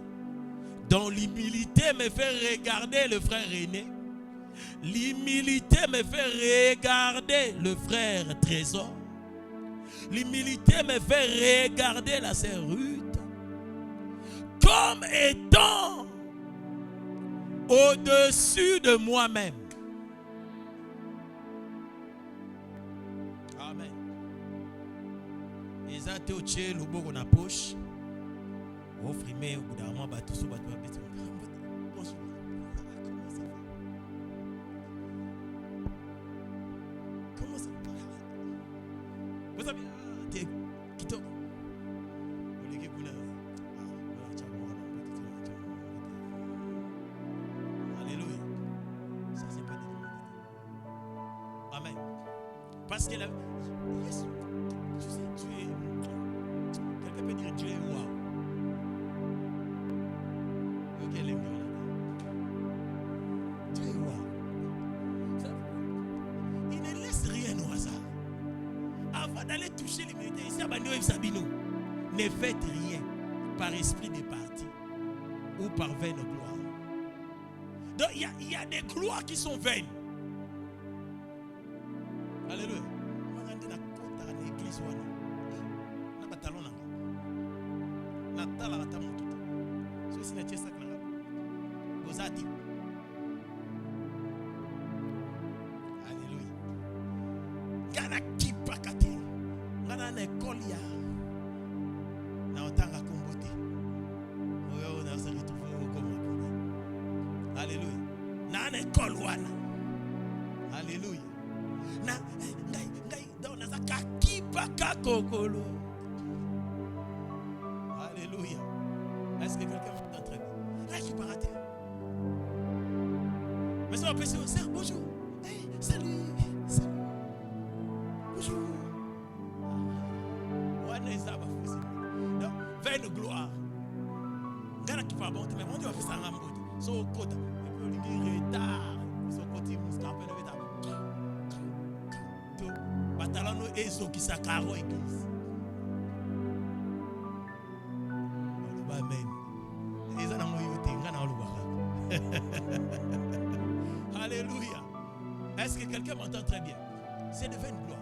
Donc l'humilité me fait regarder le frère René. L'humilité me fait regarder le frère Trésor. L'humilité me fait regarder la sœur Ruth comme étant au-dessus de moi-même. Amen. Ezate oche loboko na poche. Ofrime au bout d'un moment batu so batu abeti. Comment ça? Vous savez, t'es quito. Alléluia. Ça c'est pas des. Amen. Parce que la. Yes. Tu sais, tu es. Quelqu'un peut dire Dieu est roi. Ok, les gars. Dieu est roi. Il ne laisse rien au hasard. Avant d'aller toucher l'humilité, ici à Banio et Sabino, ne faites rien par esprit de parti ou par vaine gloire. Donc il y a des gloires qui sont vaines. Alléluia. Alléluia. Gana kipakati. Gana na école ya. Na otanga kombote. Oyo na se retrouver au comme. Alléluia. Na école wana. Alléluia. Na ngai dans na kipaka kokolo. Alléluia. Est-ce que quelqu'un m'entend très bien? Là, je suis pas raté. Mais ça va passer au cerf. Bonjour. Hey, salut. Salut. Bonjour. Donc, vaine gloire. Gana qui va bon, mais on doit faire ça en mode. So kota, et puis on dit retard. So côté muscle après le retard. To batalano ezo qui s'accaro église. Amen. Eza na moyo tenga na oluba. Alléluia. Est-ce que quelqu'un m'entend très bien? C'est de vaine gloire.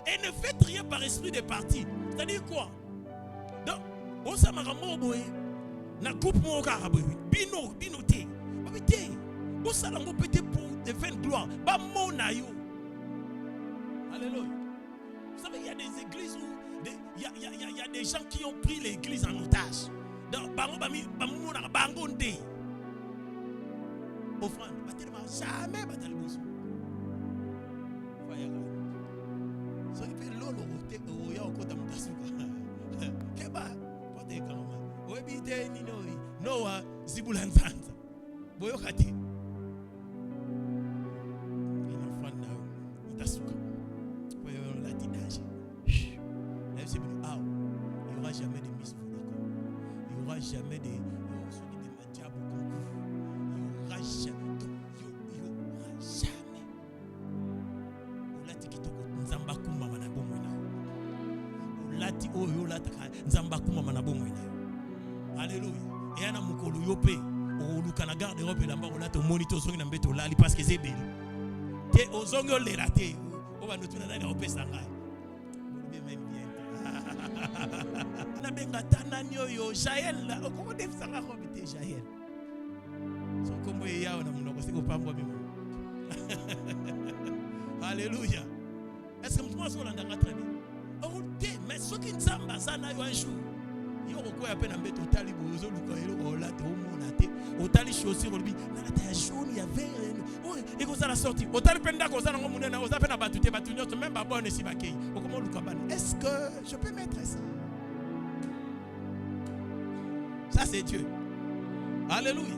Et ne faites rien par esprit de parti. C'est-à-dire quoi? Donc, on s'est marre na coupe mon carabou. Bino te. Babité. On s'est marre peut-être pour de vaine gloire. Ba mon ayo. Alléluia. Vous savez, il y a des églises où il y a des gens qui ont pris l'église en otage. Donc, bango na bango ndé. Offrande. Jamais batal bousou. So il fait lolo o ya okota mutasuka. Keba pote kama. Webite ni Noah zibulanzanza. Boyokati. Ina fana mutasuka. Boyo la tidage. Là c'est bon. Ah, il y aura jamais de mise d'accord. Il y aura jamais de matière pour concours. Il y aura jamais. Alléluia. Et ana mukolo yope o lukana garde Europe la mba olata monitor zongi na mbeto lali parce que c'est belle. Te ozongi olerate o ba notuna na opesanga. Bien même bien. Na benga tana nyoyo Jael la okoko defisanga ko bite Jael. So kombo yao na munoko siko pambwa mimo. Alléluia. Est-ce que mtu mwaso landanga très bien? Oh, mais ce qui nous a sana yo un jour. Yo ko ya pena mbeto tali bozo luka elo olate o monate. Otali chaussure olbi na la taille jaune ya vert. Oh, et ko ça la sortie. Otali penda ko ça na munena, o za pena batute batunyo même ba bonne si bakei. O comment luka ban. Est-ce que je peux mettre ça? Ça c'est Dieu. Alléluia.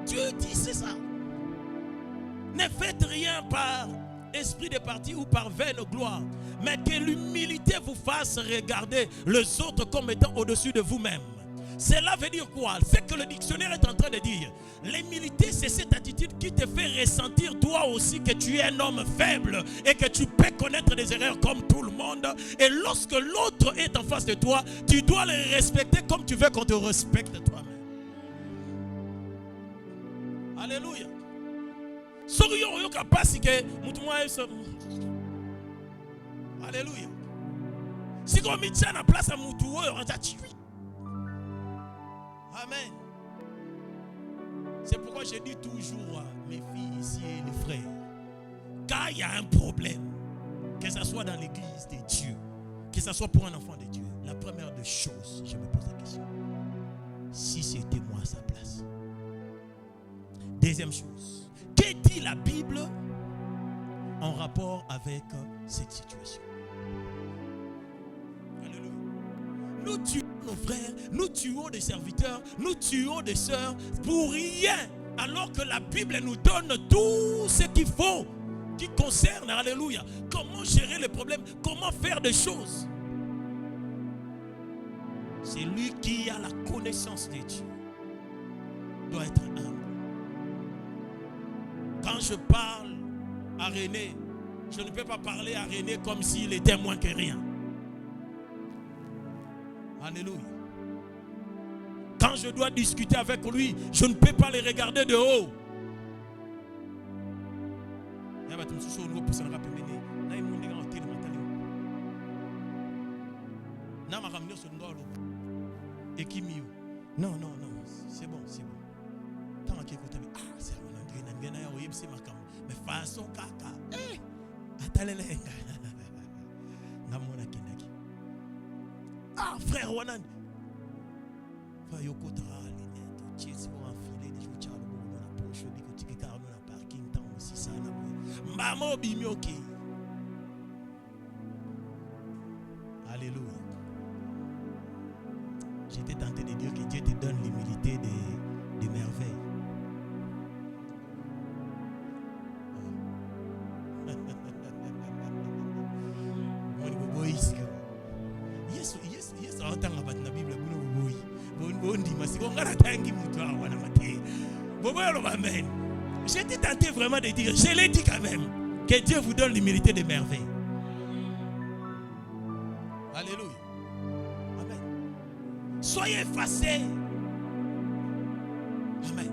Dieu dit c'est ça. Ne faites rien par esprit de parti ou par vaine gloire, mais que l'humilité vous fasse regarder les autres comme étant au-dessus de vous-même. Cela veut dire quoi? C'est que le dictionnaire est en train de dire. L'humilité, c'est cette attitude qui te fait ressentir toi aussi que tu es un homme faible et que tu peux connaître des erreurs comme tout le monde. Et lorsque l'autre est en face de toi, tu dois le respecter comme tu veux qu'on te respecte toi-même. Alléluia. Alléluia. Si on met ça en place à Moutou, on va tuer. Amen. C'est pourquoi je dis toujours à mes filles ici et les frères, quand il y a un problème, que ce soit dans l'église de Dieu, que ce soit pour un enfant de Dieu, la première des choses, je me pose la question, si c'était moi à sa place. Deuxième chose, que dit la Bible en rapport avec cette situation? Alléluia. Nous tuons nos frères, nous tuons des serviteurs, nous tuons des sœurs pour rien, alors que la Bible nous donne tout ce qu'il faut qui concerne, alléluia, comment gérer les problèmes, comment faire des choses. C'est lui qui a la connaissance de Dieu doit être humble. Quand je parle à René, je ne peux pas parler à René comme s'il était moins que rien. Alléluia. Quand je dois discuter avec lui, je ne peux pas le regarder de haut. Non, non, non, c'est bon, c'est bon. Mais façon kaka. Ah, frère Wanan. Alléluia. J'étais tenté de dire que Dieu te donne l'humilité des merveilles. Yes, entend la Bible, J'étais tenté vraiment de dire, je l'ai dit quand même, que Dieu vous donne l'humilité des merveilles. Alléluia. Amen. Soyez effacés. Amen.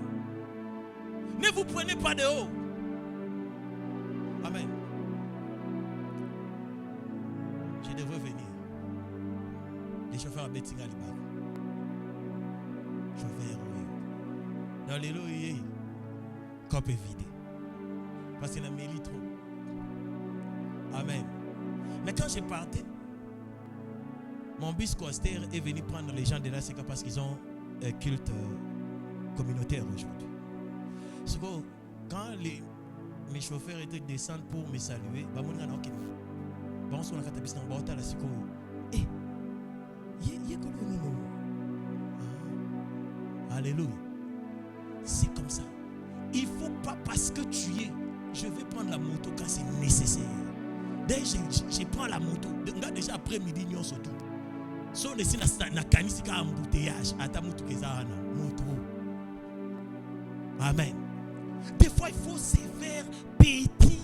Ne vous prenez pas de haut. Amen. Je devrais venir. Les chauffeurs à Bettinga Liba. Chauffeur, oui. Alléluia. Cop est vidé. Parce qu'il a mis trop. Amen. Mais quand j'ai parti, mon bus coaster est venu prendre les gens de la CK parce qu'ils ont un culte communautaire aujourd'hui. Quand mes chauffeurs étaient descendus pour me saluer, alléluia. C'est comme ça. Il ne faut pas parce que tu es, je vais prendre la moto quand c'est nécessaire. Dès je prends la moto, déjà après-midi, nous sommes tout. Si on est dans un embouteillage, moto. Amen. Des fois, il faut se faire petit.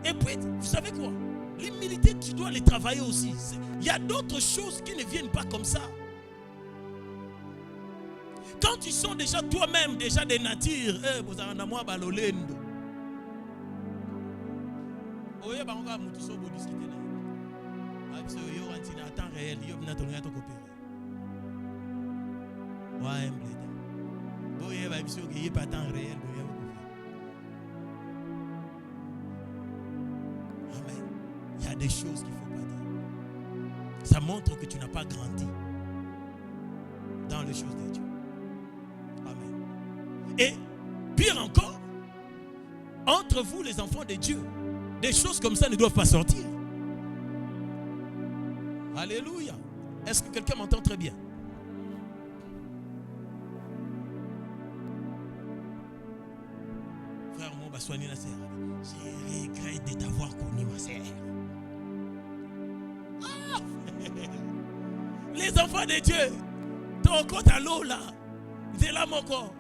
Et puis, vous savez quoi? L'humilité, tu dois les travailler aussi. Il y a d'autres choses qui ne viennent pas comme ça. Quand tu sens déjà toi-même, déjà des natures, vous avez un amour à l'olendo. Oye, bah on va tout ça pour discuter là. Parce que yo antina temps réel, yo na tonga to coopérer. Ouais, m'bleda. Oye, bah parce que y pas temps réel, yo amen. Il y a des choses qu'il faut pas dire. Ça montre que tu n'as pas grandi dans les choses de Dieu. Et pire encore, entre vous les enfants de Dieu, des choses comme ça ne doivent pas sortir. Alléluia. Est-ce que quelqu'un m'entend très bien? Frère, moi, va soigner la sœur. Je regrette de t'avoir connu, ma sœur. Ah! Les enfants de Dieu, ton compte à l'eau là, c'est là mon corps.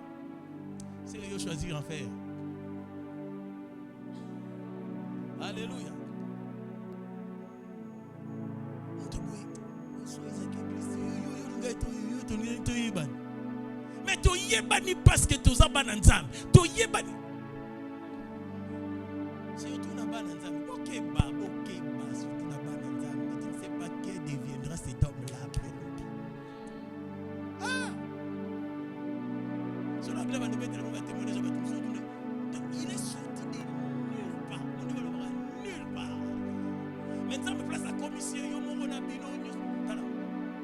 C'est eux choisir en faire. Alléluia. Mais tu yebani parce que tu as ban ensemble. Tu yebani. C'est tout na ban ensemble. Ok ba, surtout na ban ensemble. Mais tu ne sais pas qui deviendra cet homme-là après. Ah. Sur la plèvre de mettre le témoignage avec tout ça. Il est sorti de nulle part. On ne va le nulle part. Maintenant, on place la commission. On a bino.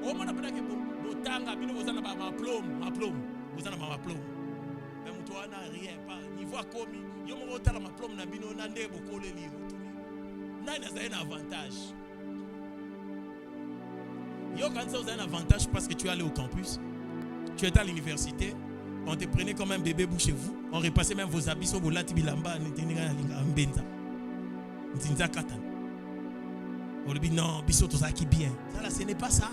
On a appelé que Botanga, bino, vous en avez ma plomb. Vous en avez ma plomb. Mais toi, n'a rien. Pas. Niveau commis. Yo mo otala ma plomb na bino na ndebo kole liyo. Nani a un avantage. Yo quand ça vous a un avantage parce que tu es allé au campus. Tu étais à l'université. On te prenait comme un bébé bouche chez vous. On repassait même vos habits sur vos lati bilamba. On dit non, biso tout ça qui bien. Ça là, ce n'est pas ça.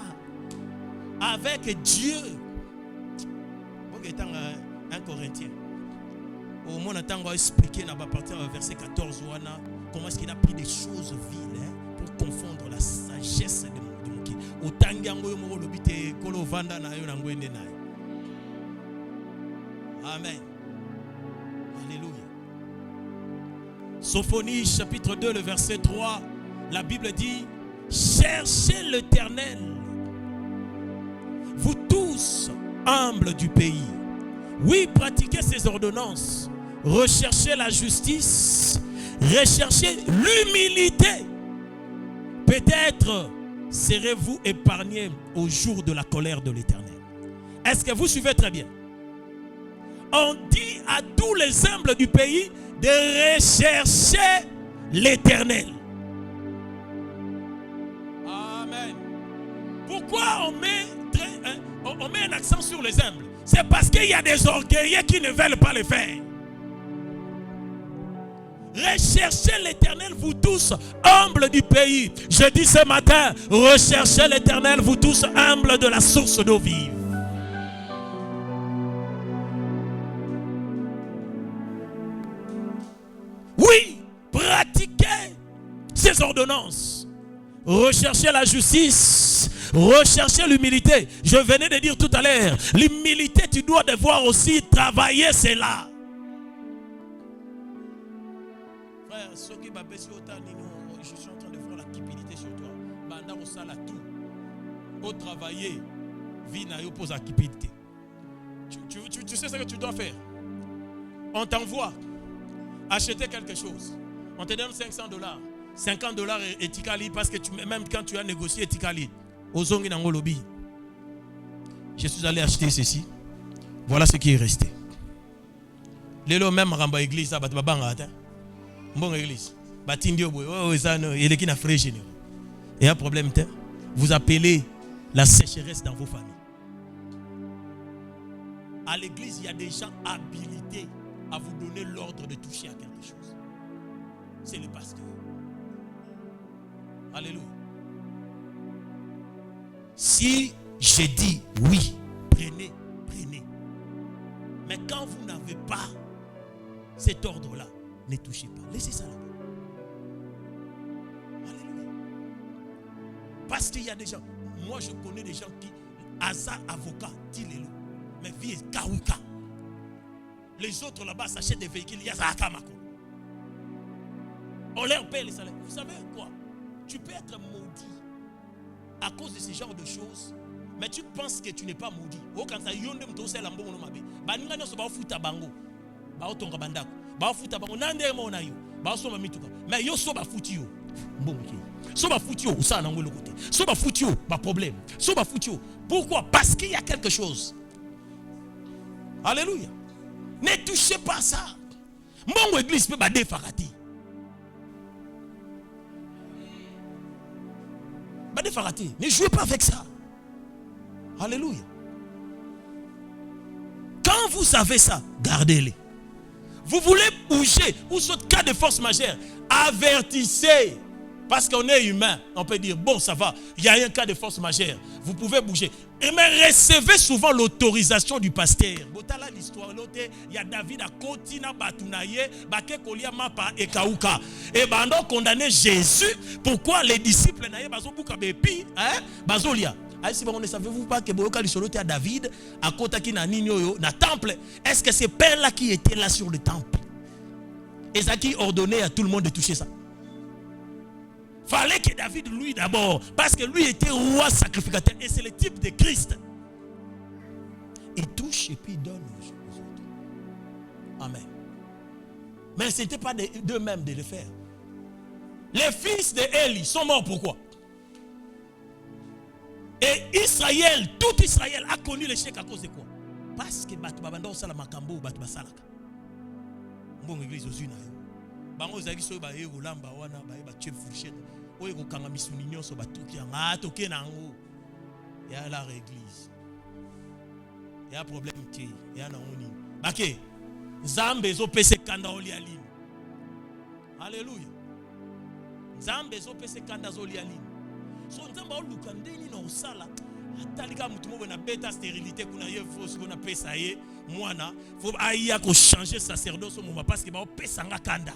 Avec Dieu. Bon, étant un Corinthien. Au moins, on a expliqué à partir du verset 14 comment est-ce qu'il a pris des choses viles pour confondre la sagesse de mon kid. Au tangango yo lobite kolo vanda na yo ngwende na. Amen. Alléluia. Sophonie chapitre 2 le verset 3, la Bible dit: cherchez l'Éternel, vous tous humbles du pays. Oui, pratiquez ses ordonnances, recherchez la justice, recherchez l'humilité. Peut-être serez-vous épargnés au jour de la colère de l'Éternel. Est-ce que vous suivez très bien? On dit à tous les humbles du pays de rechercher l'Éternel. Amen. Pourquoi on met un accent sur les humbles? C'est parce qu'il y a des orgueilleux qui ne veulent pas le faire. Recherchez l'Éternel, vous tous humbles du pays. Je dis ce matin, recherchez l'Éternel, vous tous humbles de la source d'eau vive. ordonnances. Recherchez la justice, recherchez l'humilité. Je venais de dire tout à l'heure, l'humilité, tu dois devoir aussi travailler cela. Frère, ceux qui m'appellent je suis en train de voir la cupidité sur toi. Banda au sala tout. Au travailler, vina yo pose la cupidité. Tu sais ce que tu dois faire. On t'envoie acheter quelque chose. On te donne $500. $50 est tikali parce que même quand tu as négocié tikali. Ozongi nango lobby. Je suis allé acheter ceci. Voilà ce qui est resté. Lelo même ramba église bat babanga ata. Bon église. Batindi oboy. Oh ezano, il est qui na fraîche. Et un problème vous appelez la sécheresse dans vos familles. À l'église, il y a des gens habilités à vous donner l'ordre de toucher à quelque chose. C'est le pasteur. Alléluia. Si j'ai dit oui, prenez, prenez. Mais quand vous n'avez pas cet ordre-là, ne touchez pas. Laissez ça là-bas. Alléluia. Parce qu'il y a des gens, moi je connais des gens qui, Asa avocat, Tilelo, mais vie est Kaouka. Les autres là-bas s'achètent des véhicules, il y a Zakamako. On leur paie les salaires. Vous savez quoi? Tu peux être maudit à cause de ce genre de choses, mais tu penses que tu n'es pas maudit. Oh, quand ça yonde mto sel ambongo no mabe. Ba ninga nyoso ba futa bango. Ba otonga bandako. Ba futa bango nande mo na yo. Ba so ma mituka. Mais yo so ba futi yo. Mbongo. So ba futi yo ça na ngolo côté. So ba futi yo ba problème. So ba futi yo. Pourquoi? Parce qu'il y a quelque chose. Alléluia. Ne touchez pas ça. Mbongo église peut ba défarati. Ne jouez pas avec ça. Alléluia. Quand vous savez ça, gardez-les. Vous voulez bouger ou ce cas de force majeure, avertissez. Parce qu'on est humain, on peut dire, bon ça va, il y a un cas de force majeure, vous pouvez bouger. Mais recevez souvent l'autorisation du pasteur. Botala l'histoire, il y a David à Kotina Batunaye, Bake Kolia Mapa et Kauka. Et bandon condamné Jésus, pourquoi les disciples n'aient pas bepi, hein, Bazolia. Ne savez-vous pas que Boyoka Lissolote à David, à Kotaki na Ninyo, na temple, est-ce que c'est Père là qui était là sur le temple? Et ça qui ordonnait à tout le monde de toucher ça? Fallait que David, lui d'abord, parce que lui était roi sacrificateur et c'est le type de Christ. Il touche et puis il donne aux autres. Amen. Mais ce n'était pas d'eux-mêmes de le faire. Les fils d'Élie sont morts pourquoi? Et Israël, tout Israël a connu l'échec à cause de quoi? Parce que Batu Babanda Osala Makambo, Batu Basalaka. Bon église aux unes. Bango Zagi Soba et Rolamba Wana, Baeba Chef Fouchet. Oye ko kanga misuninyo so batuki anga toke nango ya la église ya problème ti ya na oni bake nzambe zo pese kanda oli alini. Alléluia. Nzambe zo pese kanda zo oli alini. So nzamba oluka ndeni na osala atalika mutu mo na beta stérilité kuna ye fausse kuna pesa ye mwana faut aya ko changer sacerdoce au moment parce que ba pesa nga kanda.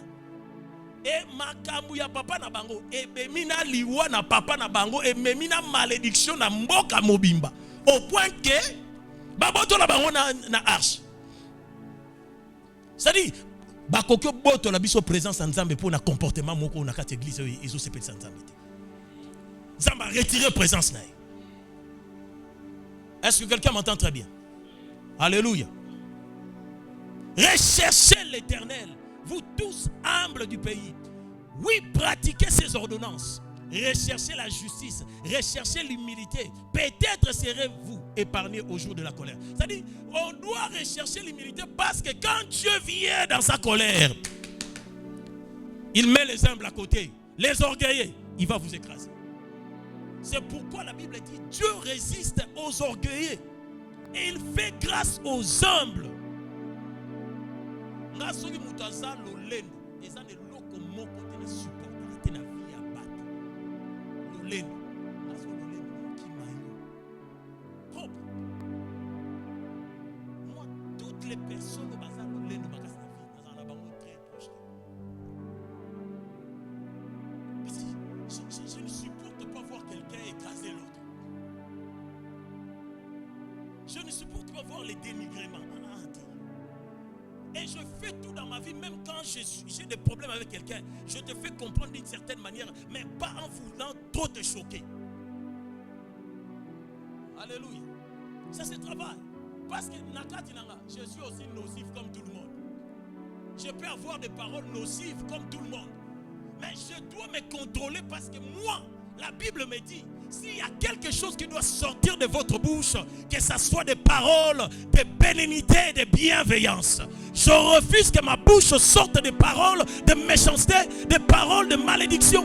Et makambu ya papa na bango et bemina liwa na papa na bango et memina malédiction na mboka mobimba au point que baboto la bango na arche. C'est-à-dire bakoko boto la biso présence en Nzambe pour na comportement moko na kati église ezo sepel sans Nzambe. Nzamba retirer présence na. Est-ce que quelqu'un m'entend très bien? Alléluia. Recherchez l'Éternel. Vous tous humbles du pays, oui, pratiquez ces ordonnances. Recherchez la justice, recherchez l'humilité. Peut-être serez-vous épargnés au jour de la colère. C'est-à-dire, on doit rechercher l'humilité parce que quand Dieu vient dans sa colère, il met les humbles à côté, les orgueilleux, il va vous écraser. C'est pourquoi la Bible dit Dieu résiste aux orgueilleux et il fait grâce aux humbles. Nga soki mutu aza lolendo eza na eloko moko te na supportaka te na vie ya bato. Lolendo azo lolendo mokima yo propre. Moi toutes les personnes baza lolendo makasi na vie naza na bango très proche. Parce que Je ne supporte pas voir les dénigrements. Et je fais tout dans ma vie, même quand j'ai des problèmes avec quelqu'un, je te fais comprendre d'une certaine manière, mais pas en voulant trop te choquer. Alléluia. Ça c'est travail. Parce que je suis aussi nocif comme tout le monde. Je peux avoir des paroles nocives comme tout le monde. Mais je dois me contrôler parce que moi, la Bible me dit, s'il y a quelque chose qui doit sortir de votre bouche, que ce soit des paroles de bénignité et de bienveillance, je refuse que ma bouche sorte des paroles de méchanceté, des paroles de malédiction.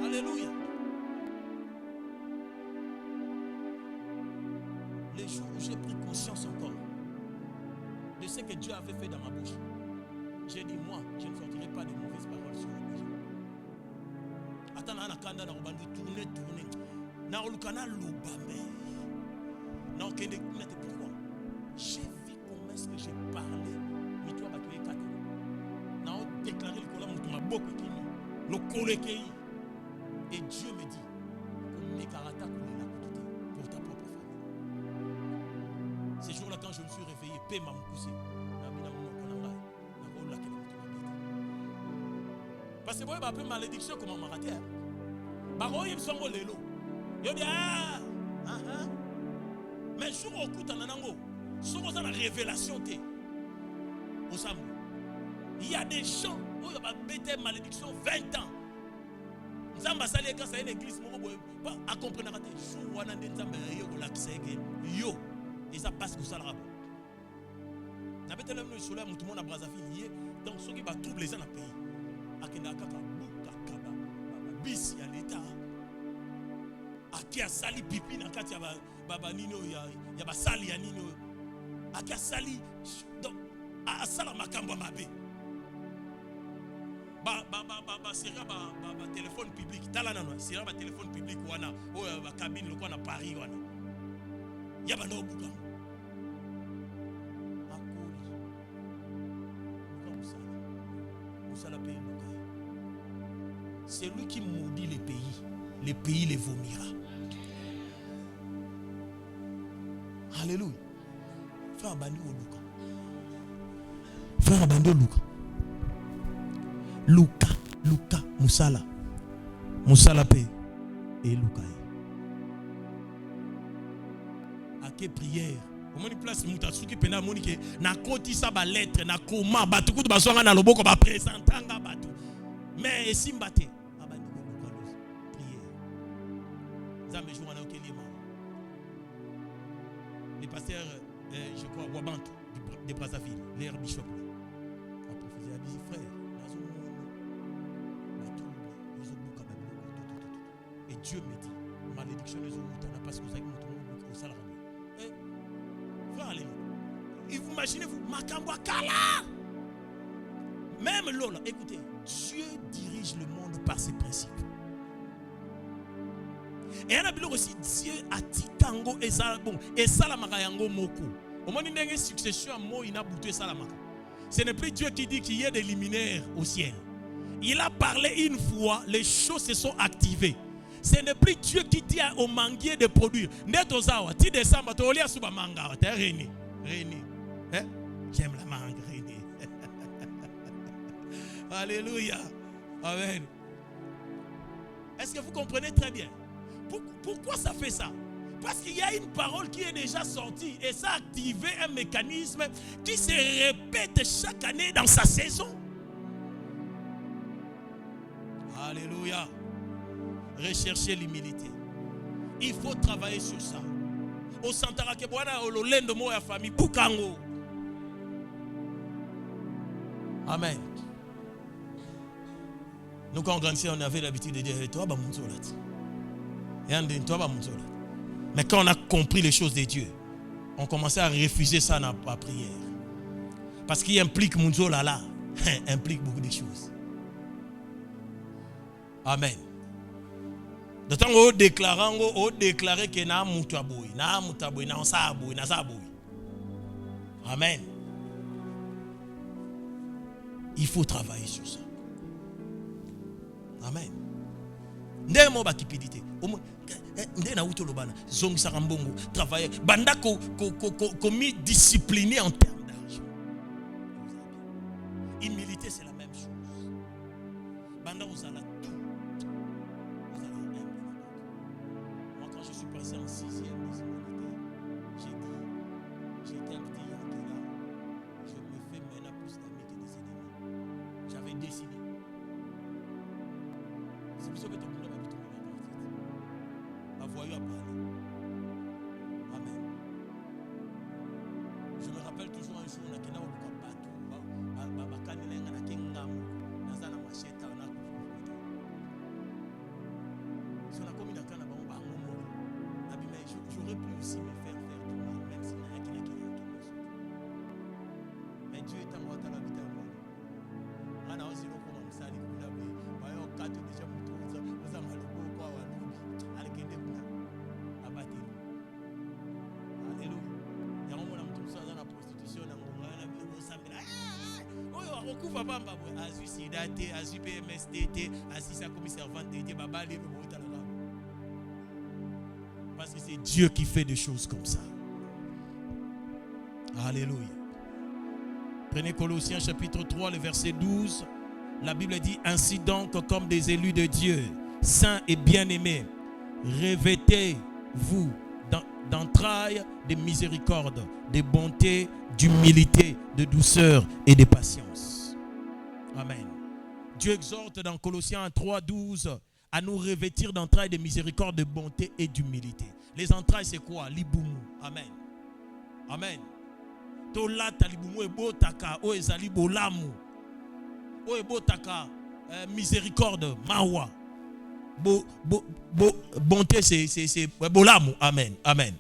Alléluia. Les jours où j'ai pris conscience encore de ce que Dieu avait fait dans ma bouche, j'ai dit, moi, je ne sortirai pas de mauvaises paroles sur les gens. Attends, on a kanda na robandi tourner. Na olukana lobambe. Na okende kunete pourquoi? J'ai vu comment est-ce que j'ai parlé. Mais toi, tu es kata. Na on déclaré le kola mutu maboko kini. Le kolekei. Et Dieu me dit, mes caractères pour ta propre famille. Ces jours-là, quand je me suis réveillé, paix m'a poussé. Parce que vous avez appelé malédiction comme un marathon. Baro ils sont lelo. Yo dit mais jour au coup tananango, sont dans la révélation té. Il y a des gens où il y a bêté malédiction 20 ans. Nzamba sali quand ça une église moko pas à comprendre raté. Jour wana nzamba yo ko lakiseke yo. Et ça passe que ça la rabo. Na bête le sur là mutu mona Brazzaville donc ceux qui va troubler les gens dans le pays. Akenda kaka buka kaba bisi ya leta akia sali pipi na kati ya baba nino ya basali ya nino akia sali donc asala makambo mabe ba sera ba téléphone public tala nano sera ba téléphone public wana o ba cabine le na Paris wana ya ba no buka akoli musala pays. C'est lui qui maudit les pays les vomira. Alléluia. Frère Abandi au Luka. Frère Abandi au Luka. Luka. Musala paix. Et Luka. À quelle prière? Comment il place Moutatsuki pena monike na koti sa ba lettre na koma batuku ba songa na loboko ba présentanga batu. Mais simbate. Les pasteurs, je crois, Wabantou, de Brazzaville, l'air bishop, a prophétisé, a dit, frère, et Dieu me dit, malédiction les autres, parce que vous avez montré au salaire. Frère, allez, vous imaginez-vous, Makambwa Kala. Même Lola, écoutez, Dieu dirige le monde par ses principes. Et il y a aussi Dieu a dit tango et bon et salamaka yango moko. Au moment où il y a une succession à moi il a bouté salamaka. Ce n'est plus Dieu qui dit qu'il y a des luminaires au ciel. Il a parlé une fois, les choses se sont activées. Ce n'est plus Dieu qui dit au manguier de produire. Neto zawa, ti décembre to olia suba manga, t'es René. Hein? J'aime la mangue René. Alléluia. Amen. Est-ce que vous comprenez très bien? Pourquoi ça fait ça? Parce qu'il y a une parole qui est déjà sortie et ça a activé un mécanisme qui se répète chaque année dans sa saison. Alléluia. Recherchez l'humilité. Il faut travailler sur ça. Au Santara Kebwana, au Lolendo Moya famille, Bukango. Amen. Nous, quand on grandissait, on avait l'habitude de dire toi, bah, mon solat. Mais quand on a compris les choses de Dieu, on commençait à refuser ça dans la prière. Parce qu'il implique Munzo Lala, implique beaucoup de choses. Amen. D'autant qu'on déclarait que na mutaboui, na saboui. Amen. Il faut travailler sur ça. Amen. Ndemo ba kipidité. Ndena uto lobana. Zong sarambongo. Travailler. Banda commis discipliné en termes d'argent. Humilité, c'est la même chose. Banda vous allez tout. Vous allez humble. Moi, quand je suis passé en 6e des humanités, j'ai été un petit Yankela. Je me fais maintenant plus d'amis que des ennemis. J'avais décidé. C'est pour ça que tout le monde m'a dit ma voyou à parler. Amen. Je me rappelle toujours un jour, on a kena au Lukabatu, Bakanina na Kingam, Nazana Macheta, on a coupé. Si on a commis dans le canapé, on va mourir. J'aurais pu aussi me faire du mal, même si il y a qui mais Dieu est en mode à la vie d'amour. On a aussi le comment ça, les coups d'abord. Voyons, quand tu déjà vous avez le beau quoi, à l'équilibre. Alléluia. Il y a un moment où on a la prostitution, on a la vie, on s'appelle. On couvre pas, Azu Sidate, Azu PMSDT, Azu sa commis servante, Baba, les parce que c'est Dieu qui fait des choses comme ça. Alléluia. Prenez Colossiens chapitre 3, le verset 12. La Bible dit: ainsi donc, comme des élus de Dieu, saints et bien-aimés, revêtez-vous d'entrailles, de miséricorde, de bonté, d'humilité, de douceur et de patience. Amen. Dieu exhorte dans Colossiens 3, 12 à nous revêtir d'entrailles, de miséricorde, de bonté et d'humilité. Les entrailles, c'est quoi? Libumu. Amen. Amen. Tolata libumu ebotaka o ezali bolamu. O ebotaka miséricorde mawa. Bonté c'est bolamu. Amen. Amen.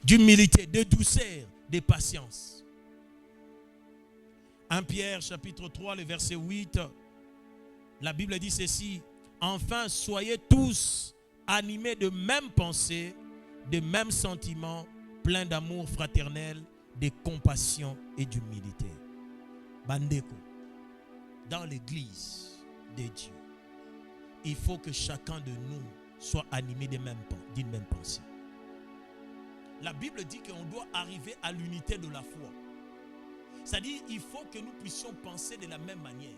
D'humilité, de douceur, de patience. 1 Pierre chapitre 3 le verset 8. La Bible dit ceci: enfin soyez tous animés de même pensée, de mêmes sentiments, pleins d'amour fraternel, de compassion et d'humilité. Bandeko, dans l'église de Dieu, il faut que chacun de nous soit animé d'une même pensée. La Bible dit qu'on doit arriver à l'unité de la foi. C'est-à-dire qu'il faut que nous puissions penser de la même manière.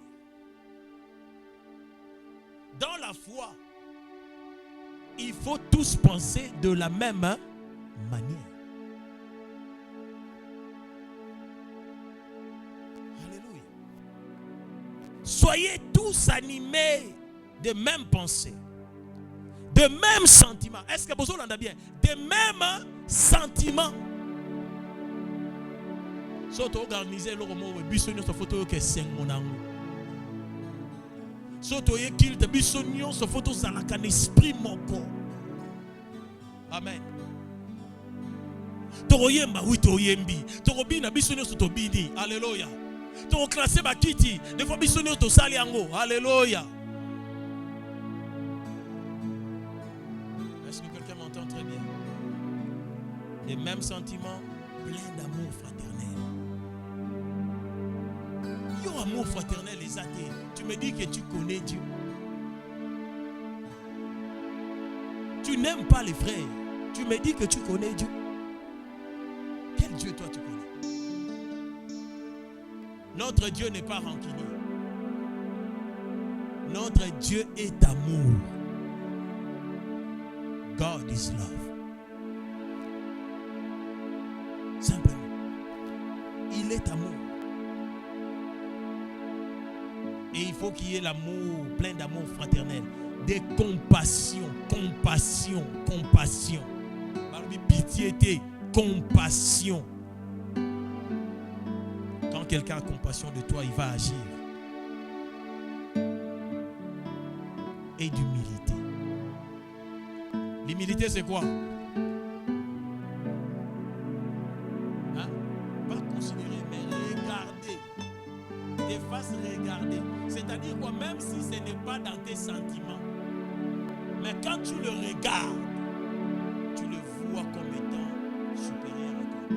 Dans la foi, il faut tous penser de la même manière. Alléluia. Soyez tous animés de même pensée, de même sentiment. Est-ce que vous entendez bien? De même sentiment. Surtout organiser le roman où bisonnion sa photo que c'est mon amour. Surtout qu'il te bisonnion sa photo ça n'a qu'un esprit mon corps. Amen. Toroyemba oui toroyembi. Torobi na bisonnion sa tobini. Alléluia. Toro classé ba kiti. Des fois bisonnion to sali ango. Alléluia. Est-ce que quelqu'un m'entend très bien? Les mêmes sentiments, pleins d'amour fraternel. Yo, amour fraternel, les athées. Tu me dis que tu connais Dieu. Tu n'aimes pas les frères. Tu me dis que tu connais Dieu. Quel Dieu toi tu connais? Notre Dieu n'est pas rancunier. Notre Dieu est amour. God is love. Simplement. Il est amour. Et il faut qu'il y ait l'amour, plein d'amour fraternel. De compassion, compassion, compassion. Parmi pitié, compassion. Quand quelqu'un a compassion de toi, il va agir. Et d'humilité. L'humilité, c'est quoi? Hein? Pas considérer, mais regarder. Des faces regarder. C'est-à-dire quoi? Même si ce n'est pas dans tes sentiments. Mais quand tu le regardes, tu le vois comme étant supérieur à toi.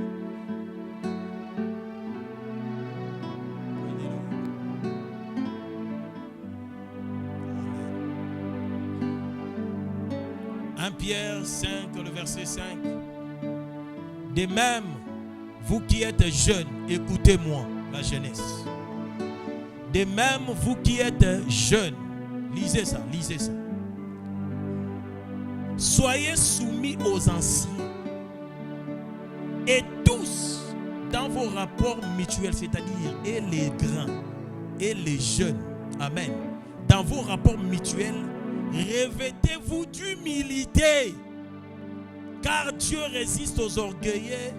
1 Pierre 5, le verset 5. De même, vous qui êtes jeunes, écoutez-moi, la jeunesse. De même, vous qui êtes jeunes, lisez ça, lisez ça. Soyez soumis aux anciens. Et tous, dans vos rapports mutuels, c'est-à-dire et les grands et les jeunes, amen. Dans vos rapports mutuels, revêtez-vous d'humilité. Car Dieu résiste aux orgueilleux,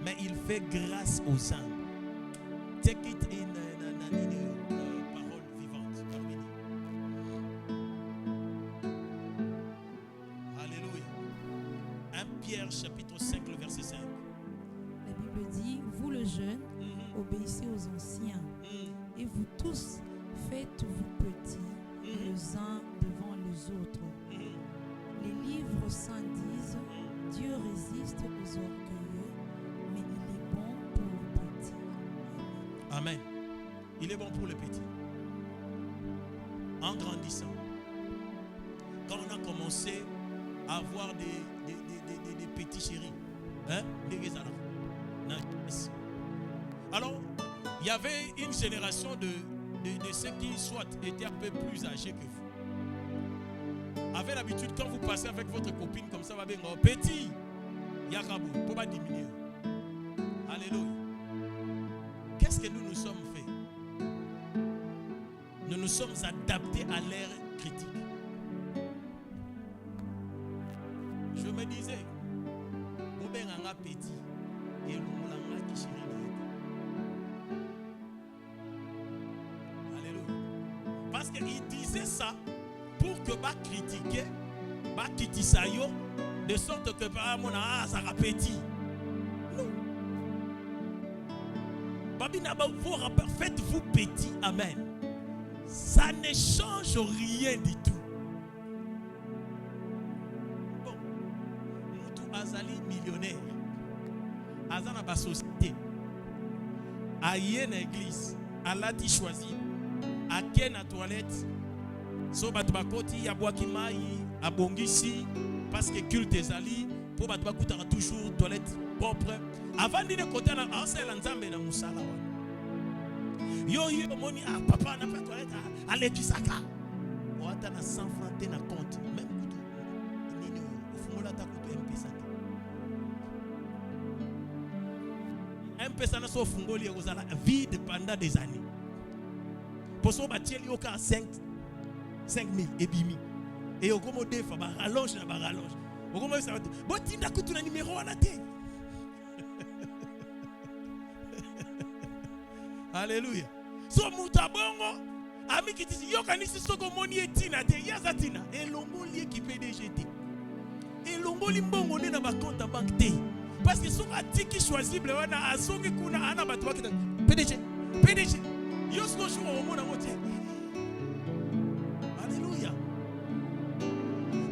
mais il fait grâce aux humbles. Take it in parole vivante. Alléluia. 1 Pierre chapitre 5, le verset 5. La Bible dit, vous le jeune, obéissez aux anciens. Et vous tous, faites-vous petits, les uns devant les autres. Les livres saints disent, Dieu résiste aux orgueilleux, mais il est bon pour les petits. Amen. Il est bon pour les petits. En grandissant, quand on a commencé à avoir des petits chéris, hein, alors, il y avait une génération de ceux qui soit étaient un peu plus âgés que vous. Avez l'habitude, quand vous passez avec votre copine comme ça, petit, Yakabou, pour pas diminuer. Alléluia. Qu'est-ce que nous nous sommes fait? Nous nous sommes adaptés à l'ère critique. Je me disais, Obenanga petit et Lumulanga Kishiri. Alléluia. Parce qu'il disait ça pour que va critiquer, va critiquer, de sorte que par mon ça sera petit. Non. Faites-vous petit, amen. Ça ne change rien du tout. Bon, nous Azali millionnaire, Azana ba société, aïe na église, alati choisi, à ken na toilette, so batu bakoti ya boaki mai, abongisi, parce que culte ezali, pour batu bakutaka toujours toilette propre. Avant de côté na ansela nzambe na musala wana. Yo moni papa na fait toilette allez tu saka. Oata na 100 francs te na compte même kutu. Nini ufungola ta kutu M-Pesa. M-Pesa na so fungoli ekozala vide pendant des années. Pour so batieli oka 5000 ebimi. Et okomo defa ba rallonge na ba rallonge. Okomo ça botinda kutu na numéro wana te. Alléluia. So mutabongo ami kitisi yoka nisi soko moni etina te yazatina elongoli ki PDG te. Elongoli mbongo ne na ba compte banque te. Parce que soko atiki choisible wana azongi kuna ana batu bakita PDG yosko jour au mona mote. Alléluia.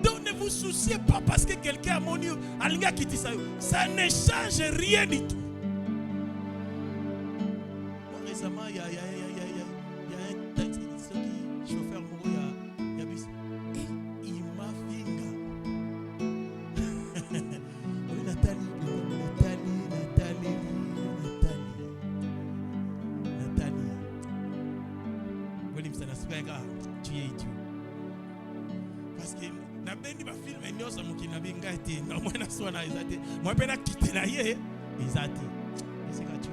Donc ne vous souciez pas parce que quelqu'un a moni alinga kitisa ça ne change rien du tout. Récemment, il y a un taxi chauffeur il y a bus. Il m'a finga. Nathalie. William Sanaswega, tu es idiot. Parce que na bendi ba film et nous sommes qui na binga été na moi na sona ezate. Moi pe na quitter na ye ezate. C'est gratuit.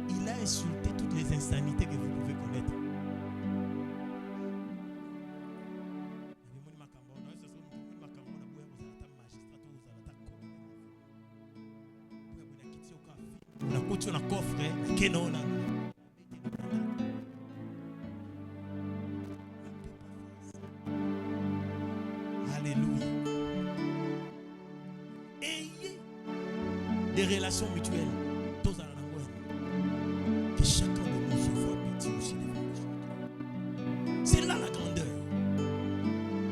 Il a insulté toutes les insanités que vous pouvez connaître. Alléluia. Ayez des relations mutuelles. Que chacun de nous se voit petit aussi devant les autres. C'est là la grandeur.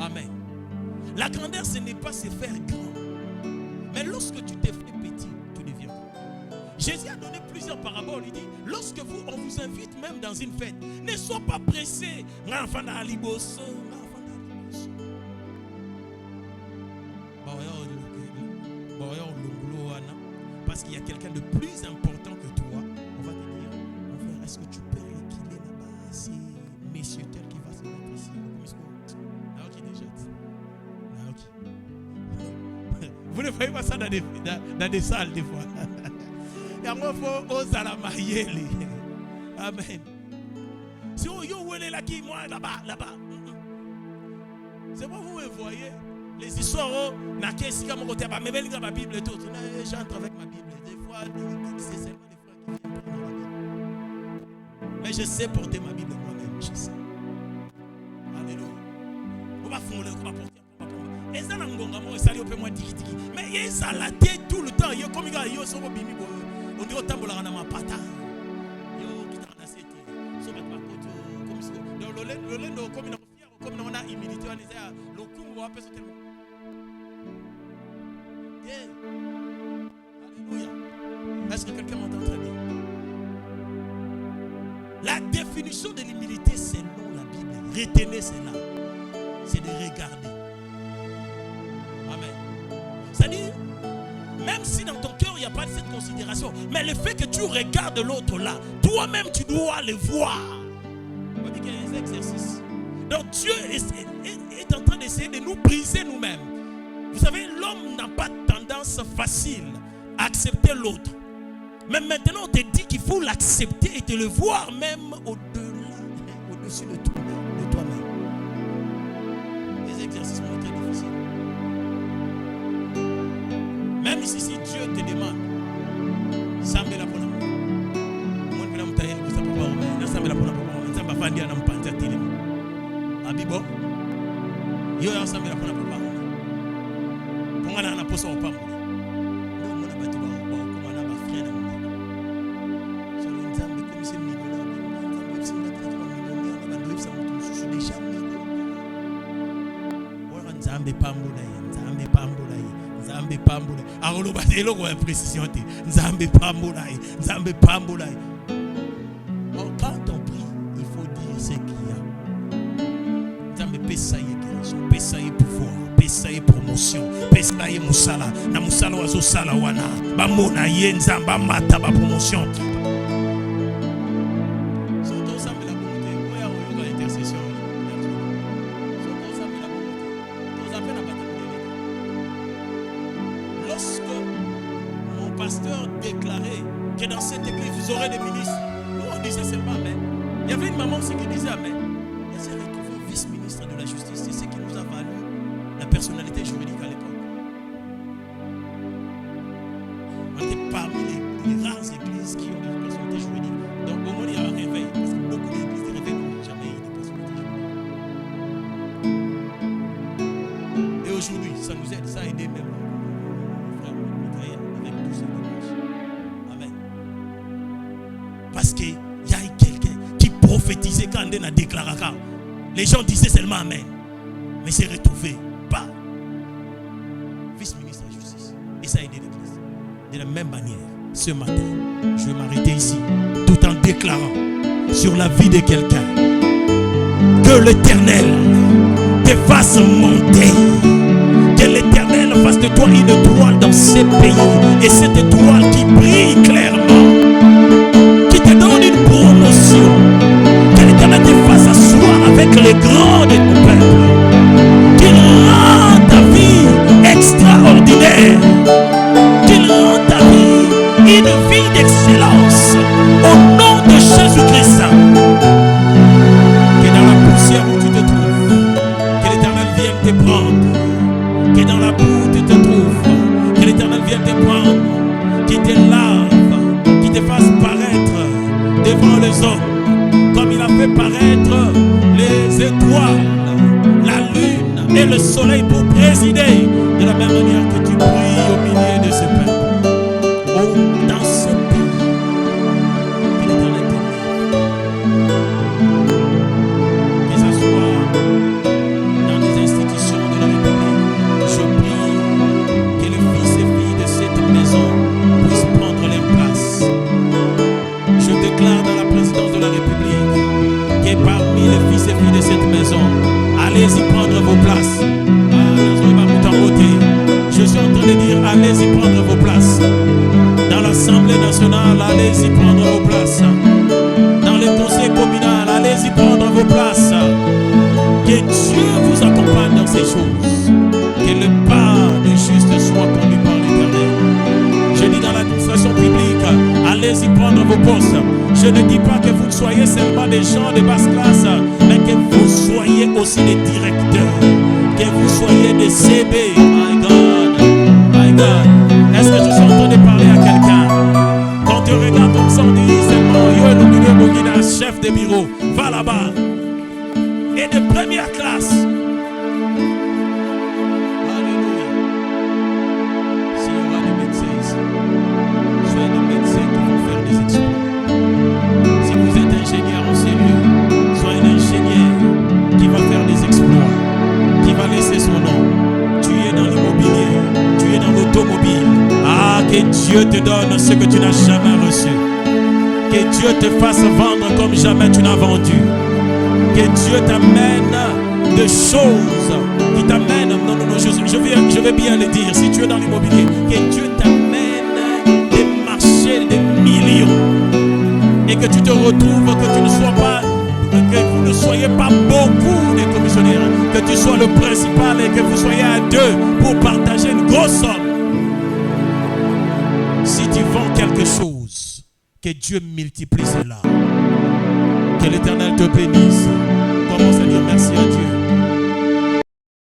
Amen. La grandeur, ce n'est pas se faire grand. Mais lorsque tu t'es fait petit, tu deviens grand. Jésus a donné plusieurs paraboles. Il dit, lorsque on vous invite même dans une fête, ne sois pas pressé. L'enfant d'Aliboso, l'enfant d'Aliboso. quelqu'un de plus important que toi, on va te dire, mon frère, est-ce que tu peux reculer là-bas? C'est messieurs tel qui va se mettre ici. Vous ne voyez pas ça dans des salles des fois. Et à moi, il faut oser la marier. Amen. Si vous voulez là qui moi là-bas. C'est pas vous me voyez. Les histoires, mais ma Bible et tout. J'entre avec ma Bible. Des fois, c'est seulement des frères qui viennent prendre ma Bible. Mais je sais porter ma Bible moi-même. Je sais. Alléluia. On va fondre, on va porter. Et ça, mais il y a la tête tout le temps. Il y a comme il y a on dit autant pour la rana pata. Comme on a humilité, on disait le coup on va passer tellement. Alléluia. Est-ce que quelqu'un m'entend très bien? La définition de l'humilité selon la Bible, retenez cela, c'est de regarder. Amen. C'est-à-dire, même si dans ton cœur il n'y a pas de cette considération, mais le fait que tu regardes l'autre là, toi-même tu dois le voir. On dit qu'il y a des exercices. Donc Dieu est en train d'essayer de nous briser nous-mêmes. Vous savez, l'homme n'a pas tendance facile à accepter l'autre. Mais maintenant on te dit qu'il faut l'accepter et te le voir même au-delà, au-dessus de toi-même. Les exercices sont très difficiles. Même si Dieu te demande, Sambe la pona. Mon père m'a taillé, vous savez pas, mais Sambe la pona, vous savez pas, Fandi a n'importe quel télé. Abibo, yo ya Sambe la pona papa. Pour nga na poso au pam. Non, mon abatu ba, comment na ba frère na moi. Sur une Sambe comme c'est millionnaire, Sambe c'est na traitement millionnaire, na ba doit ça mutu sous des champs. Ora Sambe pambola, Sambe pambola. Nzambe pambola. Aroloba eloko ya précision te. Nzambe pambola. Nzambe pambola. Quand on prie, il faut dire ce qu'il y a. Nzambe pesa ye guérison, pesa ye pouvoir, pesa ye promotion, pesa ye musala. Na musala wazo sala wana. Ba mona ye nzamba mata ba promotion. Soto sambe la bonté. Oya oyoka intercession. Soto sambe la bonté. Toza pena bata. Lorsque mon pasteur déclarait que dans cette église vous aurez des ministres, nous on disait seulement amen. Il y avait une maman aussi qui disait amen. Elle s'est retrouvée vice-ministre de la justice. C'est ce qui nous a valu la personnalité juridique à l'époque. On était parmi les rares églises qui ont des personnalités juridiques. Donc au moins il y a un réveil. Parce que beaucoup d'églises de réveil n'ont jamais eu de personnalité juridique. Et aujourd'hui, ça nous aide, ça a aidé même. Parce qu'il y a quelqu'un qui prophétisait quand on a déclaré. Les gens disaient seulement amen. Mais s'est retrouvé pas vice-ministre de la justice. Et ça a aidé l'église. De la même manière, ce matin, je vais m'arrêter ici tout en déclarant sur la vie de quelqu'un que l'Éternel te fasse monter. Que l'Éternel fasse de toi une étoile dans ces pays. Et cette étoile qui brille clairement, qui te donne une promotion. Que l'Éternel te fasse asseoir avec les grands de ton peuple. Qu'il rende ta vie extraordinaire. Qu'il rende ta vie une vie d'excellence. Au nom de Jésus-Christ. Que dans la poussière où tu te trouves, que l'Éternel vienne te prendre. Que dans la boue tu te trouves, que l'Éternel vienne te prendre, qui te lave, qui te fasse paraître devant les hommes, comme il a fait paraître les étoiles, la lune et le soleil pour présider de la même manière que tu brilles au milieu de ce peuple. Oh, dans ce pays, que l'Éternel te lève, que ce soit dans les institutions de la République. Je prie que les fils et filles de cette maison puissent prendre leur place. Je déclare dans la présidence de la République que parmi les fils et filles de cette maison, allez-y prendre vos places. Je suis en train de dire Je ne dis pas que vous soyez seulement des gens de basse classe, mais que vous soyez aussi des directeurs, que vous soyez des CB. My God, my God. Est-ce que je suis en train de parler à quelqu'un? Quand tu regardes comme ça, on dit seulement yo le milieu Bogina, chef de bureau, va là-bas. Et de première classe. Alléluia. S'il y aura des médecins ici, soyez des médecins qui vont faire des exploits. Si vous êtes ingénieur en cellule, soyez un ingénieur qui va faire des exploits, qui va laisser son nom. Tu es dans l'immobilier, tu es dans l'automobile. Ah, que Dieu te donne ce que tu n'as jamais reçu. Que Dieu te fasse vendre comme jamais tu n'as vendu. Que Dieu t'amène des choses qui t'amènent. Non, je vais bien le dire. Si tu es dans l'immobilier, que Dieu t'amène des marchés, des millions. Et que tu te retrouves, que tu ne sois pas, que vous ne soyez pas beaucoup de commissionnaires. Que tu sois le principal et que vous soyez à deux pour partager une grosse somme. Si tu vends quelque chose, que Dieu multiplie cela. Que l'Éternel te bénisse. Commence à dire merci à Dieu.